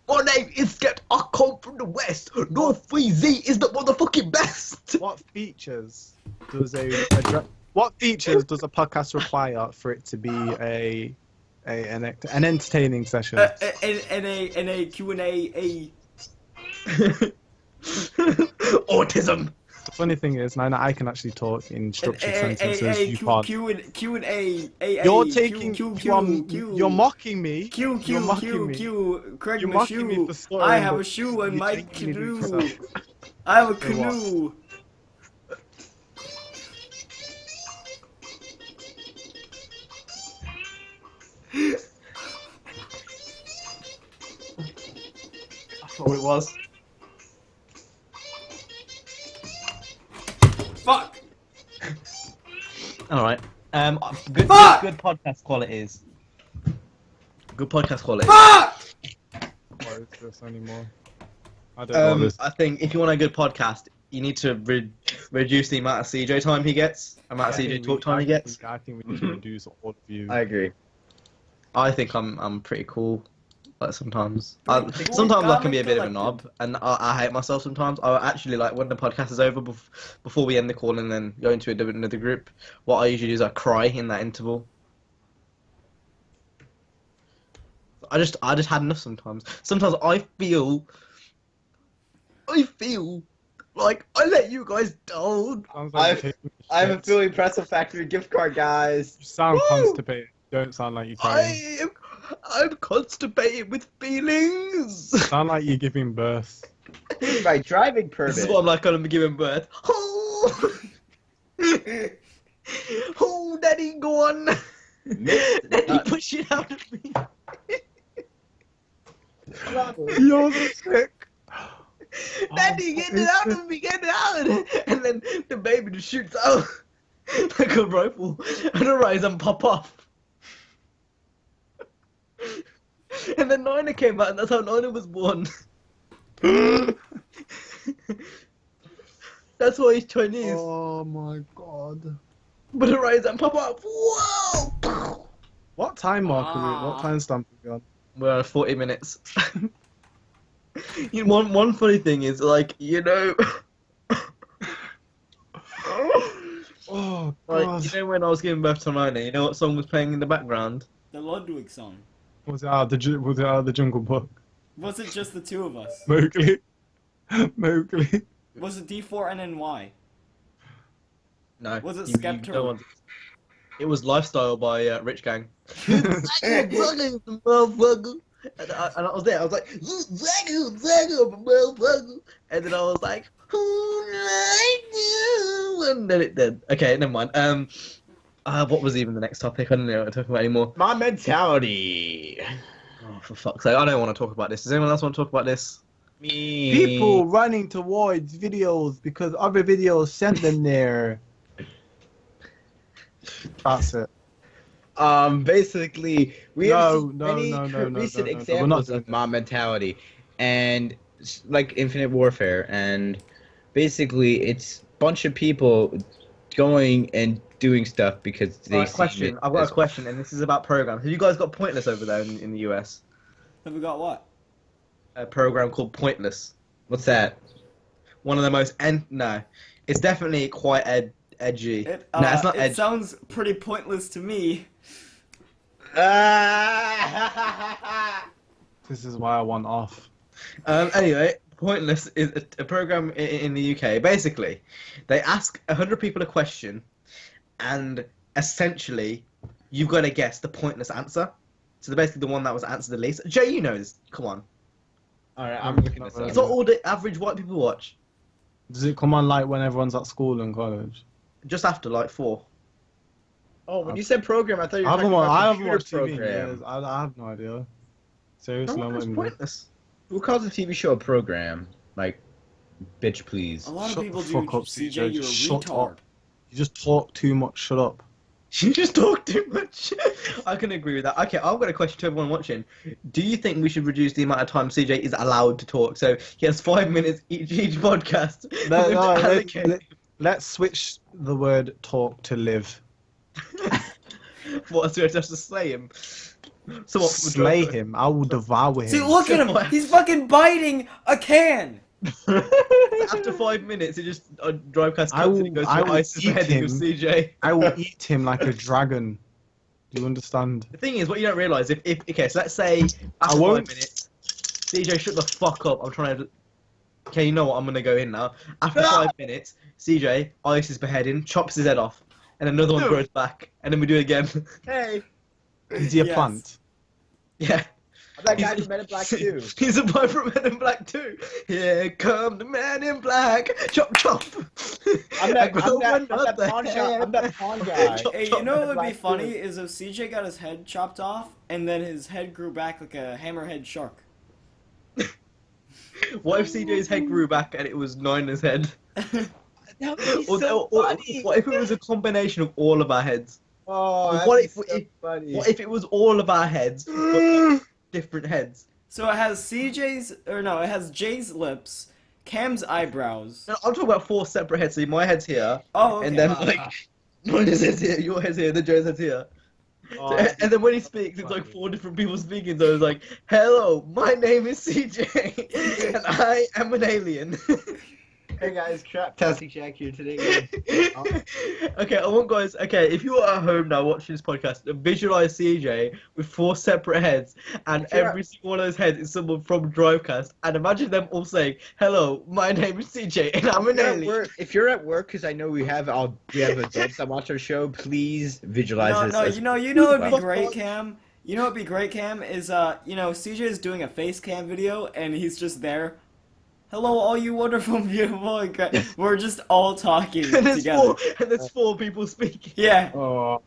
My name is Skep. I come from the west. North 3Z is the motherfucking best. What features does what features does a podcast require for it to be an entertaining session? In a Q&A. Autism. The funny thing is, Nina, I can actually talk in structured sentences. You can't. Q&A. You're taking you're mocking me. Q, You're mocking me. Craig, You're my mocking me shoe. for stuttering, I have but a shoe in you're my taking me to canoe. yourself. I have a For what? canoe. That's what it was. Fuck. All right. Good podcast qualities. Good podcast quality. Fuck! What is this anymore? I don't know what this. I think if you want a good podcast, you need to reduce the amount of CJ time he gets, amount of CJ talk time he gets. I think we need to reduce all of you. I agree. I think I'm pretty cool. Like sometimes, Pretty cool. sometimes I Gotta can be a be bit of a collected. knob, and I hate myself sometimes. I actually like when the podcast is over, before we end the call and then go into another group. What I usually do is I cry in that interval. I just had enough sometimes. Sometimes I feel like I let you guys down. Sounds like you're taking a I have a shit. Philly Pretzel Factory gift card, guys. You sound Woo! constipated. You don't sound like you're crying. I'm constipated with feelings. Sound like you're giving birth. My driving permit. This is what I'm like when I'm giving birth. Oh, oh, daddy, go on. Daddy, push it out of me. You're sick. Daddy, get it out of me, get it out. And then the baby just shoots out like a rifle and a rise and pop off. And then Nina came out, and that's how Nina was born. That's why he's Chinese. Oh my god. But a rise and pop off. Whoa! What time mark are we? What time stamp are we on? We're at 40 minutes. You know, one funny thing is, like, you know... Oh like, god. you know when I was giving birth to Nina, you know what song was playing in the background? The Ludwig song. Was it out of the Jungle Book? Was it just the two of us? Mowgli. Mowgli. Was it D4NNY? No. Was it you Skepta? don't want to- It was Lifestyle by Rich Gang. And I was there, I was like, and then I was like, and then it did. Okay, never mind. What was even the next topic? I don't know what I'm talking about anymore. My mentality. Oh, for fuck's sake, I don't want to talk about this. Does anyone else want to talk about this? Me. People running towards videos because other videos sent them there. That's it. Basically, we have seen many no, recent no, no, examples no, of mob mentality, and like Infinite Warfare, and basically it's a bunch of people going and doing stuff because they. Right, question. I've got a question, and this is about programs. Have you guys got Pointless over there in the US? Have we got what? A program called Pointless. What's that? One of the most no, it's definitely quite edgy. It, No, it's not it edgy. sounds pretty pointless to me. This is why I want off. Anyway, Pointless is a program in the UK. Basically, they ask 100 people a question, and essentially, you've got to guess the pointless answer. So they're basically the one that was answered the least. Jay, you know this. Come on. All right, I'm looking this It's up. not all the average white people watch. Does it come on like when everyone's at school and college? Just after like 4. Oh, when you said program, I thought you were I talking haven't about watched computer TV in program. years. I have no idea. Seriously, No, I'm it's not even- Pointless. Who calls a TV show a program? Like, bitch, please. A lot Shut of people the do. fuck up, CJ, CJ, you're a shut retard. up. You just talk too much. Shut up. You just talk too much. I can agree with that. Okay, I've got a question to everyone watching. Do you think we should reduce the amount of time CJ is allowed to talk? So he has 5 minutes each podcast. Let's switch the word talk to live. What, so I have to slay him? So what, Slay him. I will devour him. See, look at him. He's fucking biting a can. After 5 minutes, it just Drivecast I cuts will- and it goes I to will ISIS eat heading him. of CJ. I will eat him like a dragon. Do you understand? The thing is, what you don't realise, if okay, so let's say I after 5 won't. minutes, CJ, shut the fuck up. I'm trying to. Okay, you know what? I'm gonna go in now. After 5 minutes, CJ, ISIS beheading, chops his head off, and another one grows back, and then we do it again. Hey, Is he a Yes. plant? Yeah. I'm that guy from Men in Black 2. He's a boy from Men in Black too. Here come the Man in Black. Chop chop. I'm that pawn guy. Chop, Hey, chop. you know what would be Black funny dude. is if CJ got his head chopped off and then his head grew back like a hammerhead shark. What if CJ's head grew back and it was Nina's head? That would be Or, so or- funny. what if it was a combination of all of our heads? Oh, What what if- if, funny. What if it was all of our heads, but different heads? So it has CJ's, or no, it has Jay's lips, Cam's eyebrows. No, I'm talking about 4 separate heads. So my head's here, Oh, okay. and then like Nina's head's here, your head's here, then Joe's head's here. Oh, And then when he speaks, it's like 4 different people speaking. So it's like, "Hello, my name is CJ, and I am an alien." hey guys, Trap Tastic Jack here today. Okay, I want guys. Okay, if you are at home now watching this podcast, visualize CJ with 4 separate heads, and If you're every single one of those heads is someone from Drivecast, and imagine them all saying, "Hello, my name is CJ, and I'm an alien." If you're at work, because I know we have adults that watch our show, please visualize No, this. no, as- you know it'd be Fuck great, off. Cam, You know what'd be great, Cam, is, CJ is doing a face cam video, and he's just there. Hello, all you wonderful, beautiful, and we're just all talking together. And there's 4 people speaking. Yeah. Oh,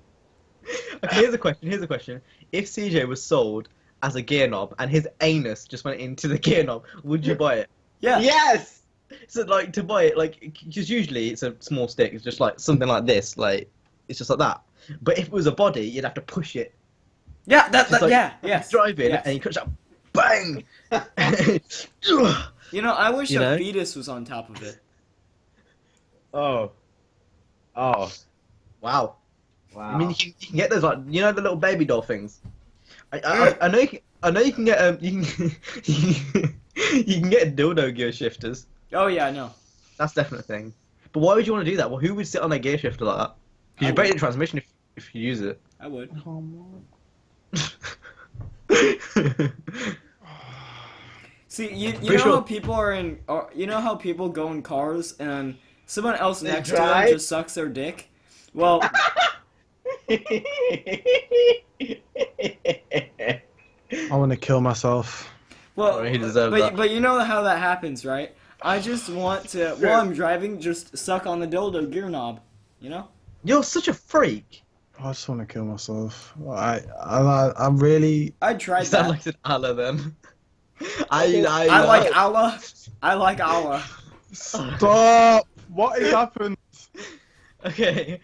Okay, here's a question. If CJ was sold as a gear knob and his anus just went into the gear knob, would you buy it? Yeah. Yes. So, like, to buy it, like, because usually it's a small stick, it's just like something like this, like, it's just like that. But if it was a body, you'd have to push it. Yeah, Like, yes. Drive in, yes. and you push up, bang! You know, I wish You a know? fetus was on top of it. Oh. Wow. Wow. I mean, you can get those, like, you know, the little baby doll things. I know you can get you can get dildo gear shifters. Oh yeah, I know. That's definitely a thing. But why would you want to do that? Well, who would sit on a gear shifter like that? Because you break the transmission if you use it. I would. See, you know how people are in, or you know how people go in cars and someone else They next to them drive? just sucks their dick? Well, I want to kill myself. well, he deserves that. but you know how that happens, right? I just want to, while I'm driving, just suck on the dildo gear knob, you know? You're such a freak. I just want to kill myself. I'm really. I You tried sound that. like an Allah then. I like Allah. I like Allah. Stop! What has happened? Okay.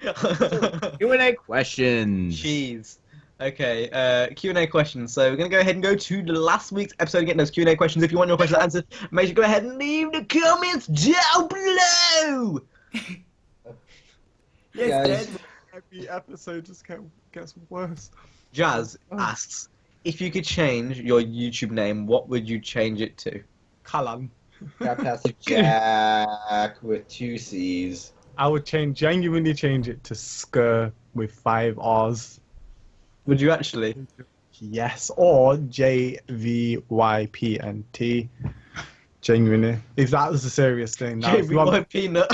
Q&A questions. Jeez. Okay, Q&A questions. So we're going to go ahead and go to the last week's episode and get those Q&A questions. If you want your questions answered, make sure to go ahead and leave the comments down below! Yes, Guys. Dad. Every episode just gets worse. Jazz asks, if you could change your YouTube name, what would you change it to? Kalan. Drivecast Jack with 2 C's. I would genuinely change it to Skr with 5 R's. Would you actually? Yes, or JVYPNT. Genuinely. If that was a serious thing. Now, if you want- JVY Peanut.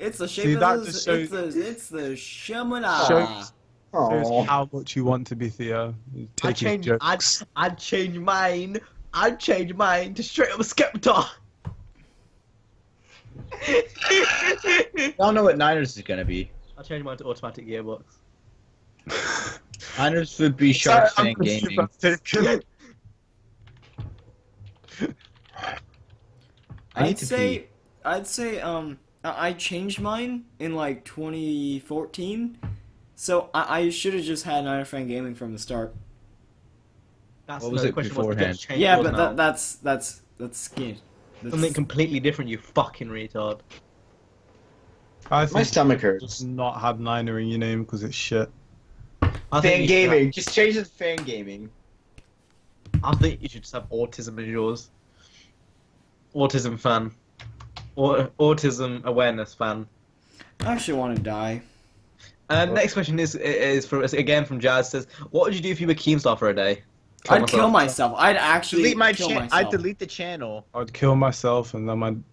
It's the shape See, that of just the, shows- it's the shamana. Shows Aww. how much you want to be Theo. You take his jokes. I'd change mine. I'd change mine to straight up Skeptor. I don't know what Niners is gonna be. I'll change mine to automatic gearbox. Niners would be Shark Sorry, Tank I'm Gaming. taken. I need to pee. I'd say I changed mine in like 2014, so I should have just had Niner Fan Gaming from the start. That's What was no it question, beforehand? what's the change Yeah, was but now? that's skin. Something completely different, you fucking retard. I My think stomach just hurts. not have Niner in your name because it's shit. I think Fan you should Gaming. Just change it to Fan Gaming. I think you should just have autism as yours. Autism fan. Or autism awareness fan. I actually want to die. Next question is again from Jazz. Says, what would you do if you were Keemstar for a day? I'd kill myself. I'd actually Delete my kill channel. myself. I delete the channel. I'd kill myself and then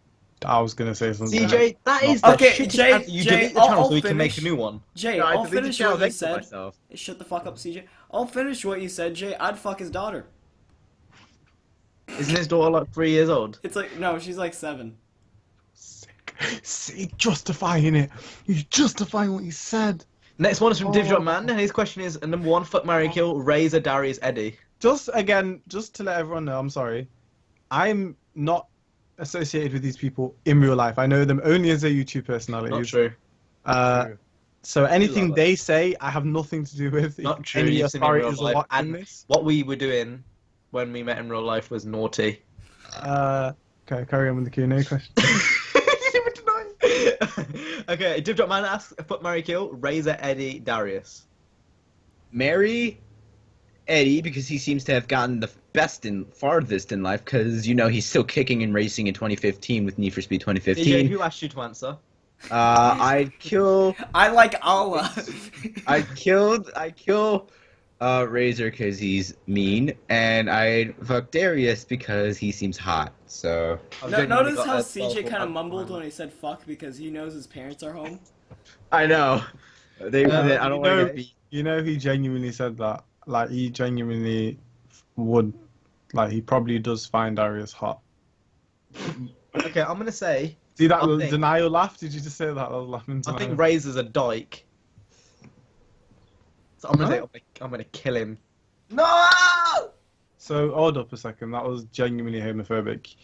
I was gonna say something. CJ, that is the Okay, shittiest Jay, answer. You Jay, delete the I'll- channel I'll so we can make a finish. new one. Jay, No, I I'll delete the finish channel. what you Thank said. myself. Shut the fuck up, CJ. I'll finish what you said, Jay. I'd fuck his daughter. Isn't his daughter like 3 years old? It's like, no, she's like 7. See, justifying it. He's justifying what he said. Next one is from Divdrop Man, and his question is number 1, fuck, marry, kill, Razor, Darius, Eddie. Just to let everyone know, I'm sorry. I'm not associated with these people in real life. I know them only as their YouTube personalities. Not true. So anything love they say, I have nothing to do with. Not true, Any you've seen me in real authorities are life, watching and- this. What we were doing when we met in real life was naughty. Okay, carry on with the Q&A question. Okay, Divdrop Man asks, fuck, marry, kill, Razor, Eddie, Darius. Marry Eddie because he seems to have gotten the best and farthest in life because, you know, he's still kicking and racing in 2015 with Need for Speed DJ, 2015. who asked you to answer? I'd kill I like Allah. I'd kill Razor because he's mean, and I'd fuck Darius because he seems hot. So I've No, genuinely notice got how a CJ 12 kind of mumbled when he said fuck because he knows his parents are home. I know. I don't want to get beat. You know, he genuinely said that. Like, he genuinely would. Like, he probably does find Darius hot. Okay, I'm gonna say. See that I think- denial laugh? Did you just say that? I was laughing. I think denial. Razor's a dyke. So I'm gonna say I'm gonna kill him. No! So hold up a second. That was genuinely homophobic.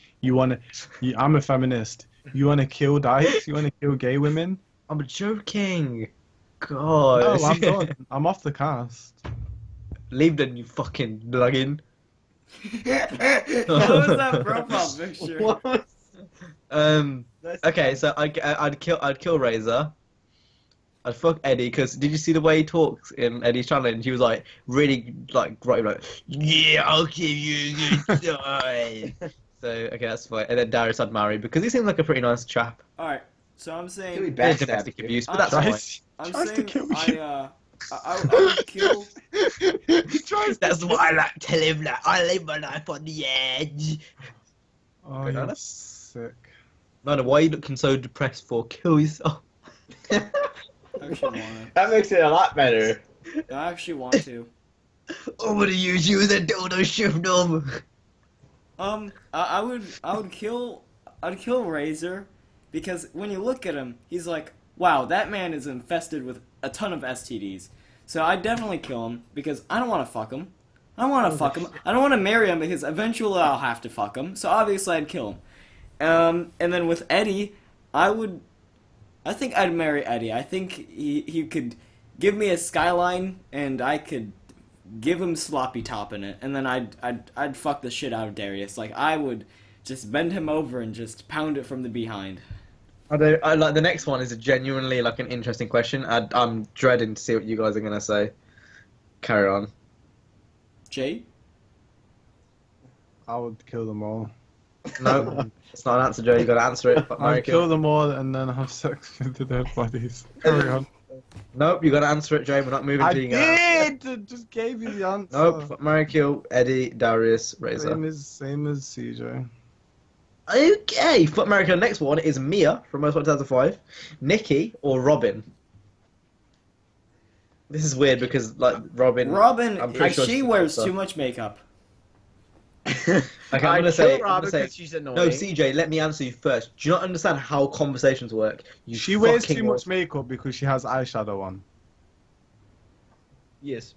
I'm a feminist. You wanna kill dykes? You wanna kill gay women? I'm joking. God. No, I'm done. I'm off the cast. Leave them, you fucking lugging. What was that profile picture? Okay, so I'd kill Razor. I'd fuck Eddie because did you see the way he talks in Eddie's challenge? He was like really like great, like yeah, I'll give you a good time. So okay, that's fine. And then Darius I'd marry because he seems like a pretty nice chap. All right, so I'm saying. He'll be Bad backstab domestic you. abuse, but that's fine. I'm Tries saying to kill you. I would kill. He tries. That's why I like tell him that I live my life on the edge. Oh, Banana? you're sick. No, why are you looking so depressed for? Kill yourself. I actually want That makes it a lot better. to. I actually want to. I'm gonna use you as a dildo shift numb. I would kill Razor because when you look at him, he's like, wow, that man is infested with a ton of STDs. So I'd definitely kill him because I don't want to fuck him. I don't want to fuck him. I don't want to marry him because eventually I'll have to fuck him. So obviously I'd kill him. And then with Eddie, I think I'd marry Eddie. I think he could give me a skyline and I could give him sloppy top in it, and then I'd fuck the shit out of Darius. Like I would just bend him over and just pound it from the behind. I like the next one is a genuinely like an interesting question. I'm dreading to see what you guys are gonna say. Carry on. Jay? I would kill them all. No, it's not an answer, Joe. You got to answer it. But I'd kill them all and then have sex with the dead bodies. Carry on. Nope, you got to answer it, Joe. We're not moving I to you. did! Just gave you the answer. Nope. Mary kill Eddie, Darius, Razor. Same as CJ. Okay, Foot America. Next one is Mia from Most Wanted 2005, Nikki or Robin. This is weird because like Robin, I'm pretty sure she she's wears also- too much makeup. Okay, I'm I'd gonna kill say, Robin because she's annoying. no, CJ. Let me answer you first. Do you not understand how conversations work? She wears fucking too much makeup because she has eyeshadow on. Yes.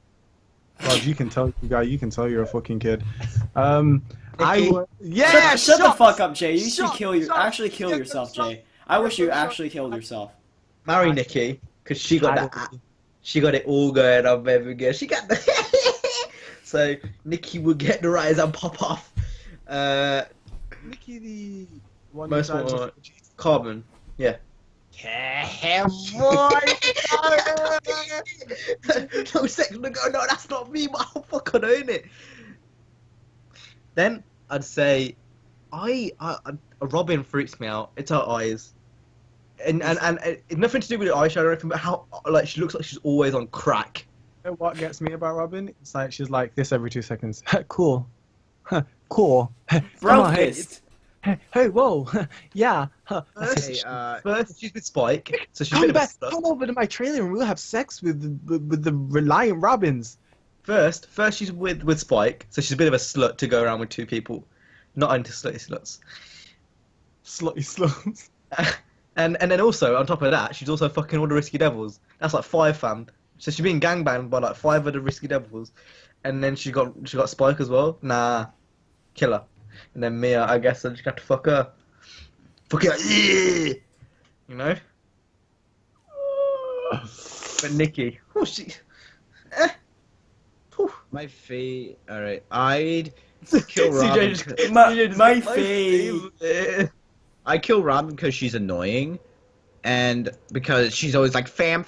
God, you can tell, you can tell you're a fucking kid. Nikki? Yeah, Shut the shots! fuck up, Jay. You should Shots! kill your Shots! actually kill Get yourself, them Jay. I wish you them shots! actually killed yourself. Marry Nikki because she got that. She got it all going on, baby girl. She got the. So Nikki will get the rise and pop off. Nikki, the one Most who died one, just- Carbon. Yeah. No sex, no, no, that's not me, but I'll fucking own it. Then I'd say, Robin freaks me out. It's her eyes, and it's nothing to do with the eyeshadow or anything, but how like she looks like she's always on crack. You know what gets me about Robin? It's like she's like this every 2 seconds. Cool. Cool. Bro Come on, hey, fist. hey, whoa. Yeah. Hey, First she's with Spike, so she's a bit Come of a back, slut. come over to my trailer and we'll have sex with the reliant Robins. First she's with Spike, so she's a bit of a slut to go around with two people. Not into slutty sluts. Slutty sluts. And then also on top of that, she's also fucking all the risky devils. That's like 5 fam. So she's being gangbanged by like 5 of the risky devils, and then she got Spike as well. Nah, kill her. And then Mia, I guess I just got to fuck her. Fuck her, you know. But Nikki, oh she, my fate. All right, I'd kill Robin. My face. I kill Robin because she's annoying, and because she's always like fam.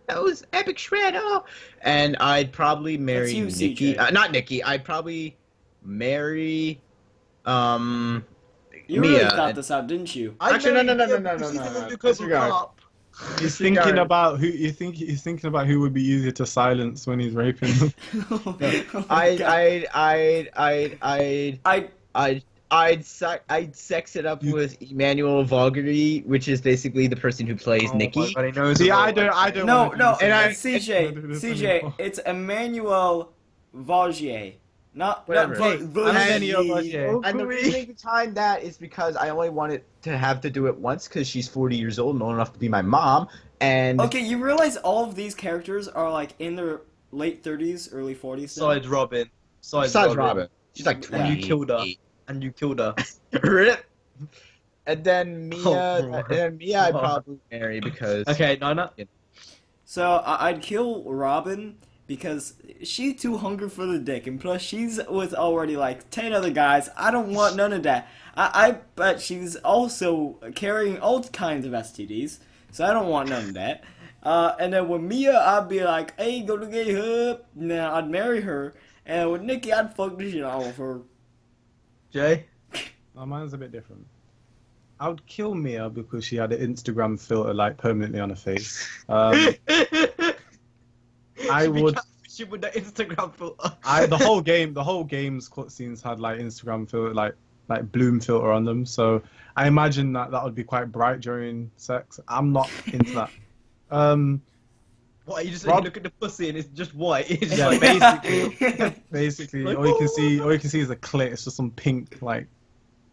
That was epic shred. Oh, and I'd probably marry you, Nikki. CJ. Not Nikki. I'd probably marry You Mia. really thought this out, didn't you? Actually, no. Disregard. He's thinking about who he's thinking about who would be easier to silence when he's raping them. Oh my God. I'd sex it up with Emmanuel Valkyrie, which is basically the person who plays Nikki. God, he knows See, it all. I don't. No, wanna do no, this and anymore. CJ, I don't do this CJ, anymore. it's Emmanuel Vagier, not Whatever. Vagier. And the reasoning behind that is because I only wanted to have to do it once because she's 40 years old and old enough to be my mom. And Okay, you realize all of these characters are like in their late 30s, early 40s. Now? Besides Robin. besides Robin, she's like 20. And you killed her. And you killed her. Rip. And then Mia, Oh, I'd probably marry because Okay, Nina. So I'd kill Robin because she's too hungry for the dick, and plus she's with already like 10 other guys. I don't want none of that. I bet she's also carrying all kinds of STDs, so I don't want none of that. And then with Mia, I'd be like, hey, go to gay hub. Now I'd marry her, and with Nikki, I'd fuck the shit out of her. Jay. Oh, mine's a bit different. I would kill Mia because she had an Instagram filter like permanently on her face. I would. She with the Instagram filter. The whole game's cutscenes had like Instagram filter, like bloom filter on them. So I imagine that would be quite bright during sex. I'm not into that. What, you just Rob- look at the pussy and it's just white. It's Yeah, like basically, Like, all you can see is a clit. It's just some pink like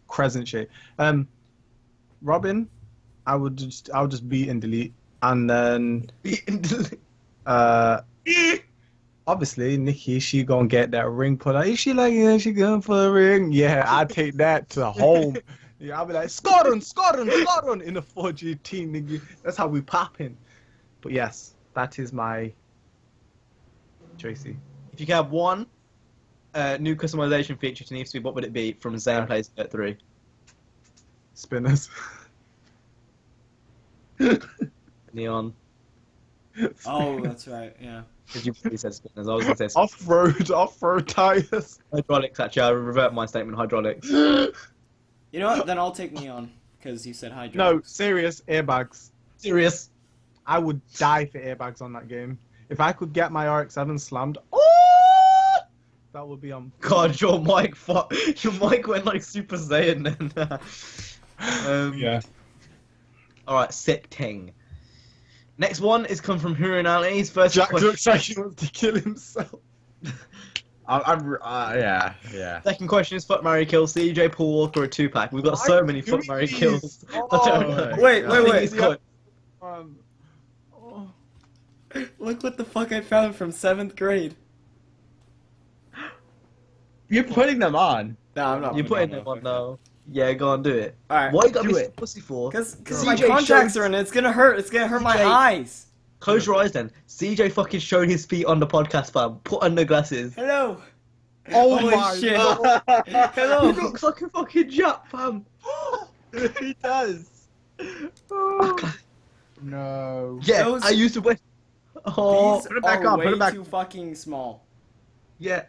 crescent shape. Robin, I would just beat and delete, and then obviously Nikki, she gonna get that ring put out. Is she like, yeah, she going for the ring? Yeah, I'd take that to home. Yeah, I'll be like, Scotland in the 4GT, nigga. That's how we popping. But yes, that is my Tracy. If you could have one new customization feature to Need for Speed, what would it be from Zane Plays Dirt 3? Spinners. Neon. Oh, that's right, yeah. Because you probably said spinners. I was going to say Off-road tires. hydraulics, actually. I revert my statement, hydraulics. You know what? Then I'll take Neon, because you said Hydro. No, serious airbags. Serious. I would die for airbags on that game. If I could get my RX-7 slammed, that would be on. God, your mic went like Super Saiyan then. Yeah. Alright, sick ting. Next one is come from Hurinality. His first Jack question. looks like he wants to kill himself. Yeah. Second question is fuck, marry, kill CJ, Paul Walker, or Tupac. We've got so many fuck, marry, kills. I don't know. Wait. I think it's good. Oh. Look what the fuck I found from 7th grade. You're putting them on. No, I'm not. You're putting them on now. Yeah, go on, do it. Alright. What you got Do me it. pussy for? Because CJ my contacts shows- are in it. It's gonna hurt. It's gonna hurt my CJ eyes. Close your eyes then. CJ fucking showed his feet on the podcast, fam. Put on the glasses. Hello. Oh Holy my shit. God. He Hello. looks like a fucking Jap, fam. He does. No. Yeah, Those- I used to wear. Oh, These put it back are on, way put it back- too fucking small. yeah.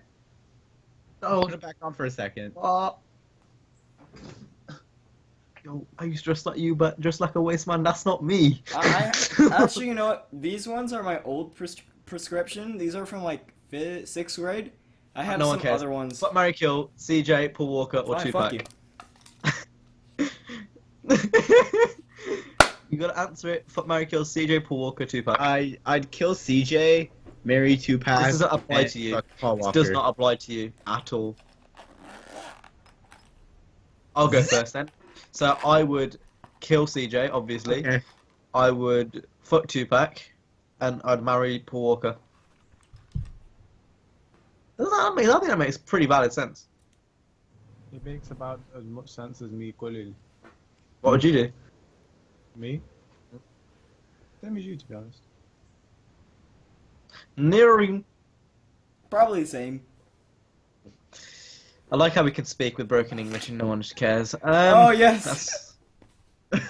Put Oh, it back on for a second. Yo, I used to dress like you, but dressed like a waste man. That's not me. Actually, you know what? These ones are my old prescription. These are from like 6th grade. I have No one some cares. other ones. Fuck, marry, kill. CJ, Paul Walker, or Fine, fuck Tupac. you. You gotta answer it. Fuck, marry, kill. CJ, Paul Walker, Tupac. I'd kill CJ, marry Tupac. This doesn't apply and to you. fuck Paul This Walker. does not apply to you at all. I'll go first then. So I would kill CJ, obviously. Okay. I would fuck Tupac, and I'd marry Paul Walker. I think that makes pretty valid sense. It makes about as much sense as me Kulil. What would you do? Me? Same as you, to be honest. Nearing. Probably the same. I like how we can speak with broken English and no one just cares. Oh, yes. that's-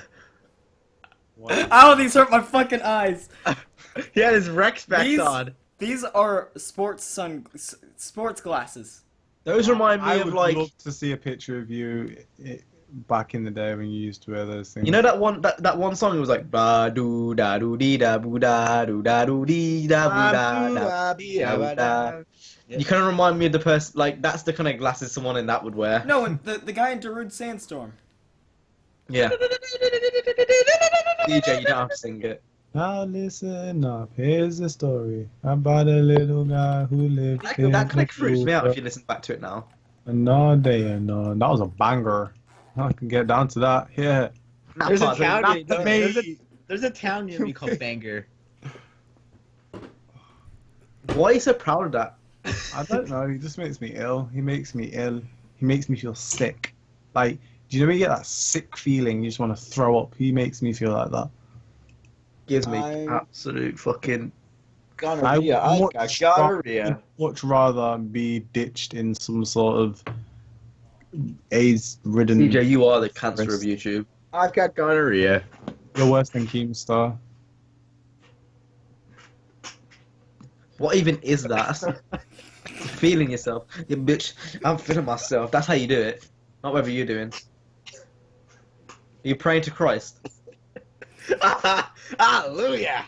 What? Ow, these hurt my fucking eyes. He had his Rex specs These- on. These are sports glasses. Those remind me I of would like, love to see a picture of you back in the day when you used to wear those things. you know that one song. It was like ba do da do dee da boo da do dee da boo da da. You kind of remind me of the person, like, that's the kind of glasses someone in that would wear. No, the guy in Darude Sandstorm. Yeah. DJ, you don't have to sing it. Now listen up, here's the story about a little guy who lived in That kind of freaks me out if the you listen back to it now. and all day and all. That was a banger. I can get down to that. Yeah. There's a That's town. me. There's a town near me called Bangor. Why are you so proud of that? I don't know. He just makes me ill. He makes me ill. He makes me feel sick. Like, do you know when you get that sick feeling? You just want to throw up. He makes me feel like that. Gives me I'm- absolute fucking... Gonorrhea. I much got gonorrhea. much rather be ditched in some sort of AIDS-ridden. DJ, you are the cancer of YouTube. I've got gonorrhea. You're worse than Keemstar. What even is that? Feeling yourself. Yeah, bitch, I'm feeling myself. That's how you do it. Not whatever you're doing. Are you praying to Christ? Hallelujah.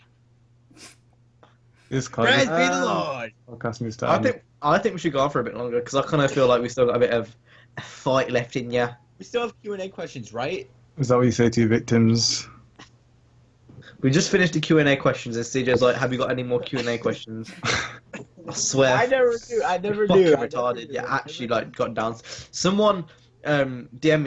This Praise kind be the Lord. of podcast needs to I end. think we should go on for a bit longer because I kind of feel like we still got a bit of a fight left in ya. We still have Q&A questions, right? Is that what you say to your victims? We just finished the Q&A questions and CJ's like, have you got any more Q&A questions? I swear. I never do. I never Fucking do. retarded. You actually like got down. Someone DM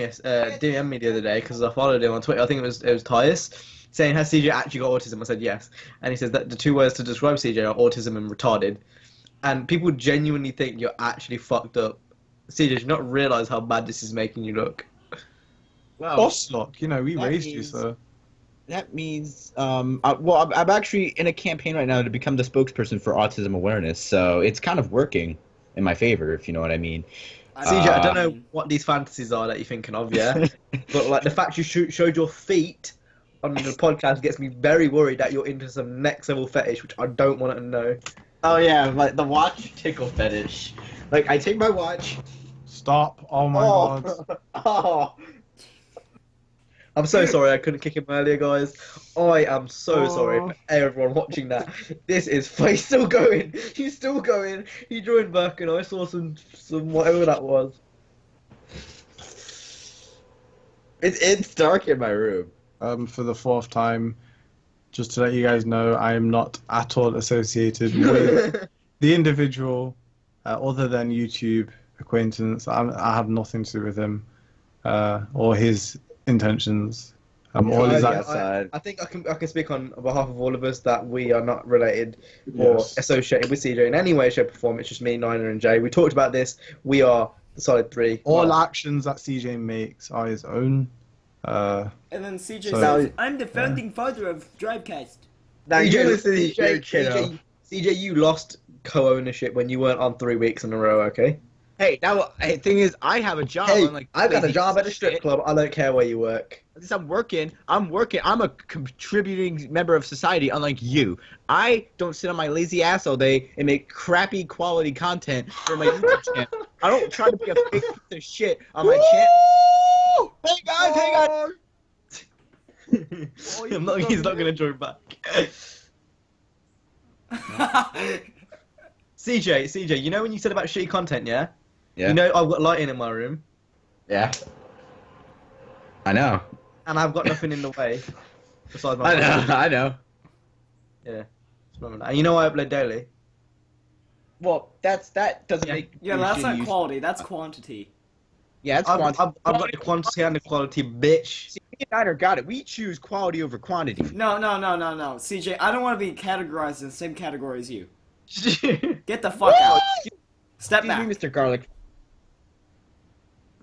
me the other day because I followed him on Twitter. I think it was Tyus saying, has CJ actually got autism? I said yes, and he says that the two words to describe CJ are autism and retarded. And people genuinely think you're actually fucked up. CJ, you not realize how bad this is making you look. Well, Boss lock, you know, we that raised you, means- sir. that means, well, I'm actually in a campaign right now to become the spokesperson for autism awareness, so it's kind of working in my favor, if you know what I mean. CJ, I don't know what these fantasies are that you're thinking of, yeah? But like the fact you showed your feet on the podcast gets me very worried that you're into some next level fetish, which I don't want to know. Oh yeah, like the watch tickle fetish. Like I take my watch. Stop. Oh my god. Oh. I'm so sorry I couldn't kick him earlier, guys. I am so sorry for everyone watching that. This is he's still going. He's still going. He joined back and I saw some whatever that was. It's dark in my room. For the fourth time, just to let you guys know, I am not at all associated with the individual, other than YouTube acquaintance. I have nothing to do with him or his intentions. All his outside. I think I can speak on behalf of all of us that we are not related or associated with CJ in any way, shape, or form. It's just me, Niner, and Jay. We talked about this. We are the solid three. all actions that CJ makes are his own. And then CJ So- says, I'm the founding father of Drivecast. Now you listen to CJ, your kiddo. CJ, you lost co-ownership when you weren't on 3 weeks in a row. Okay. Hey, now the thing is, I have a job. Hey, unlike I've got a lazy job at a strip shit. club. I don't care where you work. At least I'm working. I'm a contributing member of society, unlike you. I don't sit on my lazy ass all day and make crappy quality content for my YouTube channel. I don't try to be a fake piece of shit on my channel. Hey guys, He's not gonna join back. CJ, you know when you said about shitty content, yeah? Yeah. You know I've got lighting in my room, Yeah. I know. and I've got nothing in the way. Besides my I know. Yeah. Just remember that. And you know I upload daily. Well, that doesn't Yeah. make. Yeah, you that's shouldn't not use- quality, that's quantity. Yeah, it's I've quantity. got the quantity and the quality, bitch. See, me and Niner got it. We choose quality over quantity. No. CJ, I don't want to be categorized in the same category as you. Get the fuck out. Step Excuse me, back. Mr. Garlic.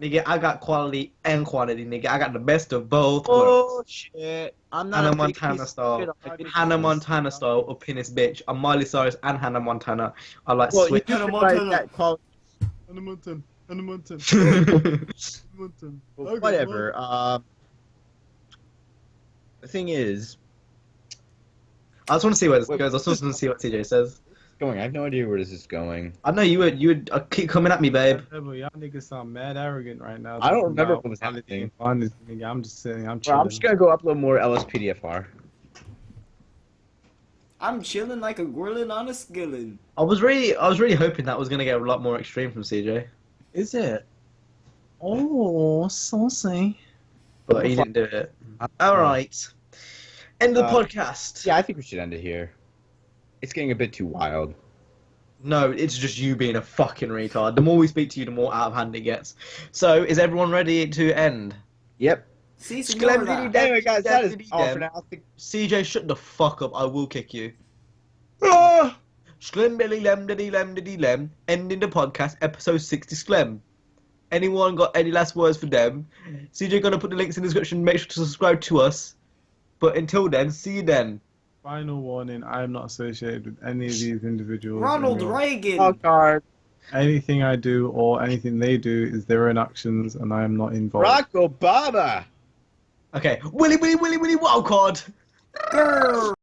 Nigga, I got quality and quantity, nigga. I got the best of both Oh worlds. shit! I'm not Hannah a big Montana piece of style. shit on my video Hannah games. Montana style up in this bitch. I'm Miley Cyrus and Hannah Montana. I like Well, you switch. just Hannah realize Montana. that quality. Well, whatever. The thing is, I just want to see where this goes. I just want to see what CJ says. going. I have no idea where this is going. I know you would keep coming at me, babe. Y'all niggas sound mad arrogant right now. I don't talking remember about what was quality happening. and quantity. Nigga, I'm just sitting. I'm Well, chilling. I'm just gonna go upload more LSPDFR. I'm chilling like a grillin' on a skillin'. I was really hoping that was gonna get a lot more extreme from CJ, Is it? Oh, saucy. but he didn't do it. All right. End of the podcast. Yeah, I think we should end it here. It's getting a bit too wild. No, it's just you being a fucking retard. The more we speak to you, the more out of hand it gets. So, is everyone ready to end? Yep. See, senora. Anyway, guys, that is all for now. CJ, shut the fuck up. I will kick you. Sklem dilly lem diddy lem diddy lem. Ending the podcast, episode 60 Sklem. Anyone got any last words for them? CJ gonna put the links in the description. Make sure to subscribe to us. But until then, see you then. Final warning, I am not associated with any of these individuals. Ronald anymore. Reagan. Oh, card. Anything I do or anything they do is their own actions, and I am not involved. Barack Obama. Okay. Willy, Willy, Willy, Willy, wild card. Grr.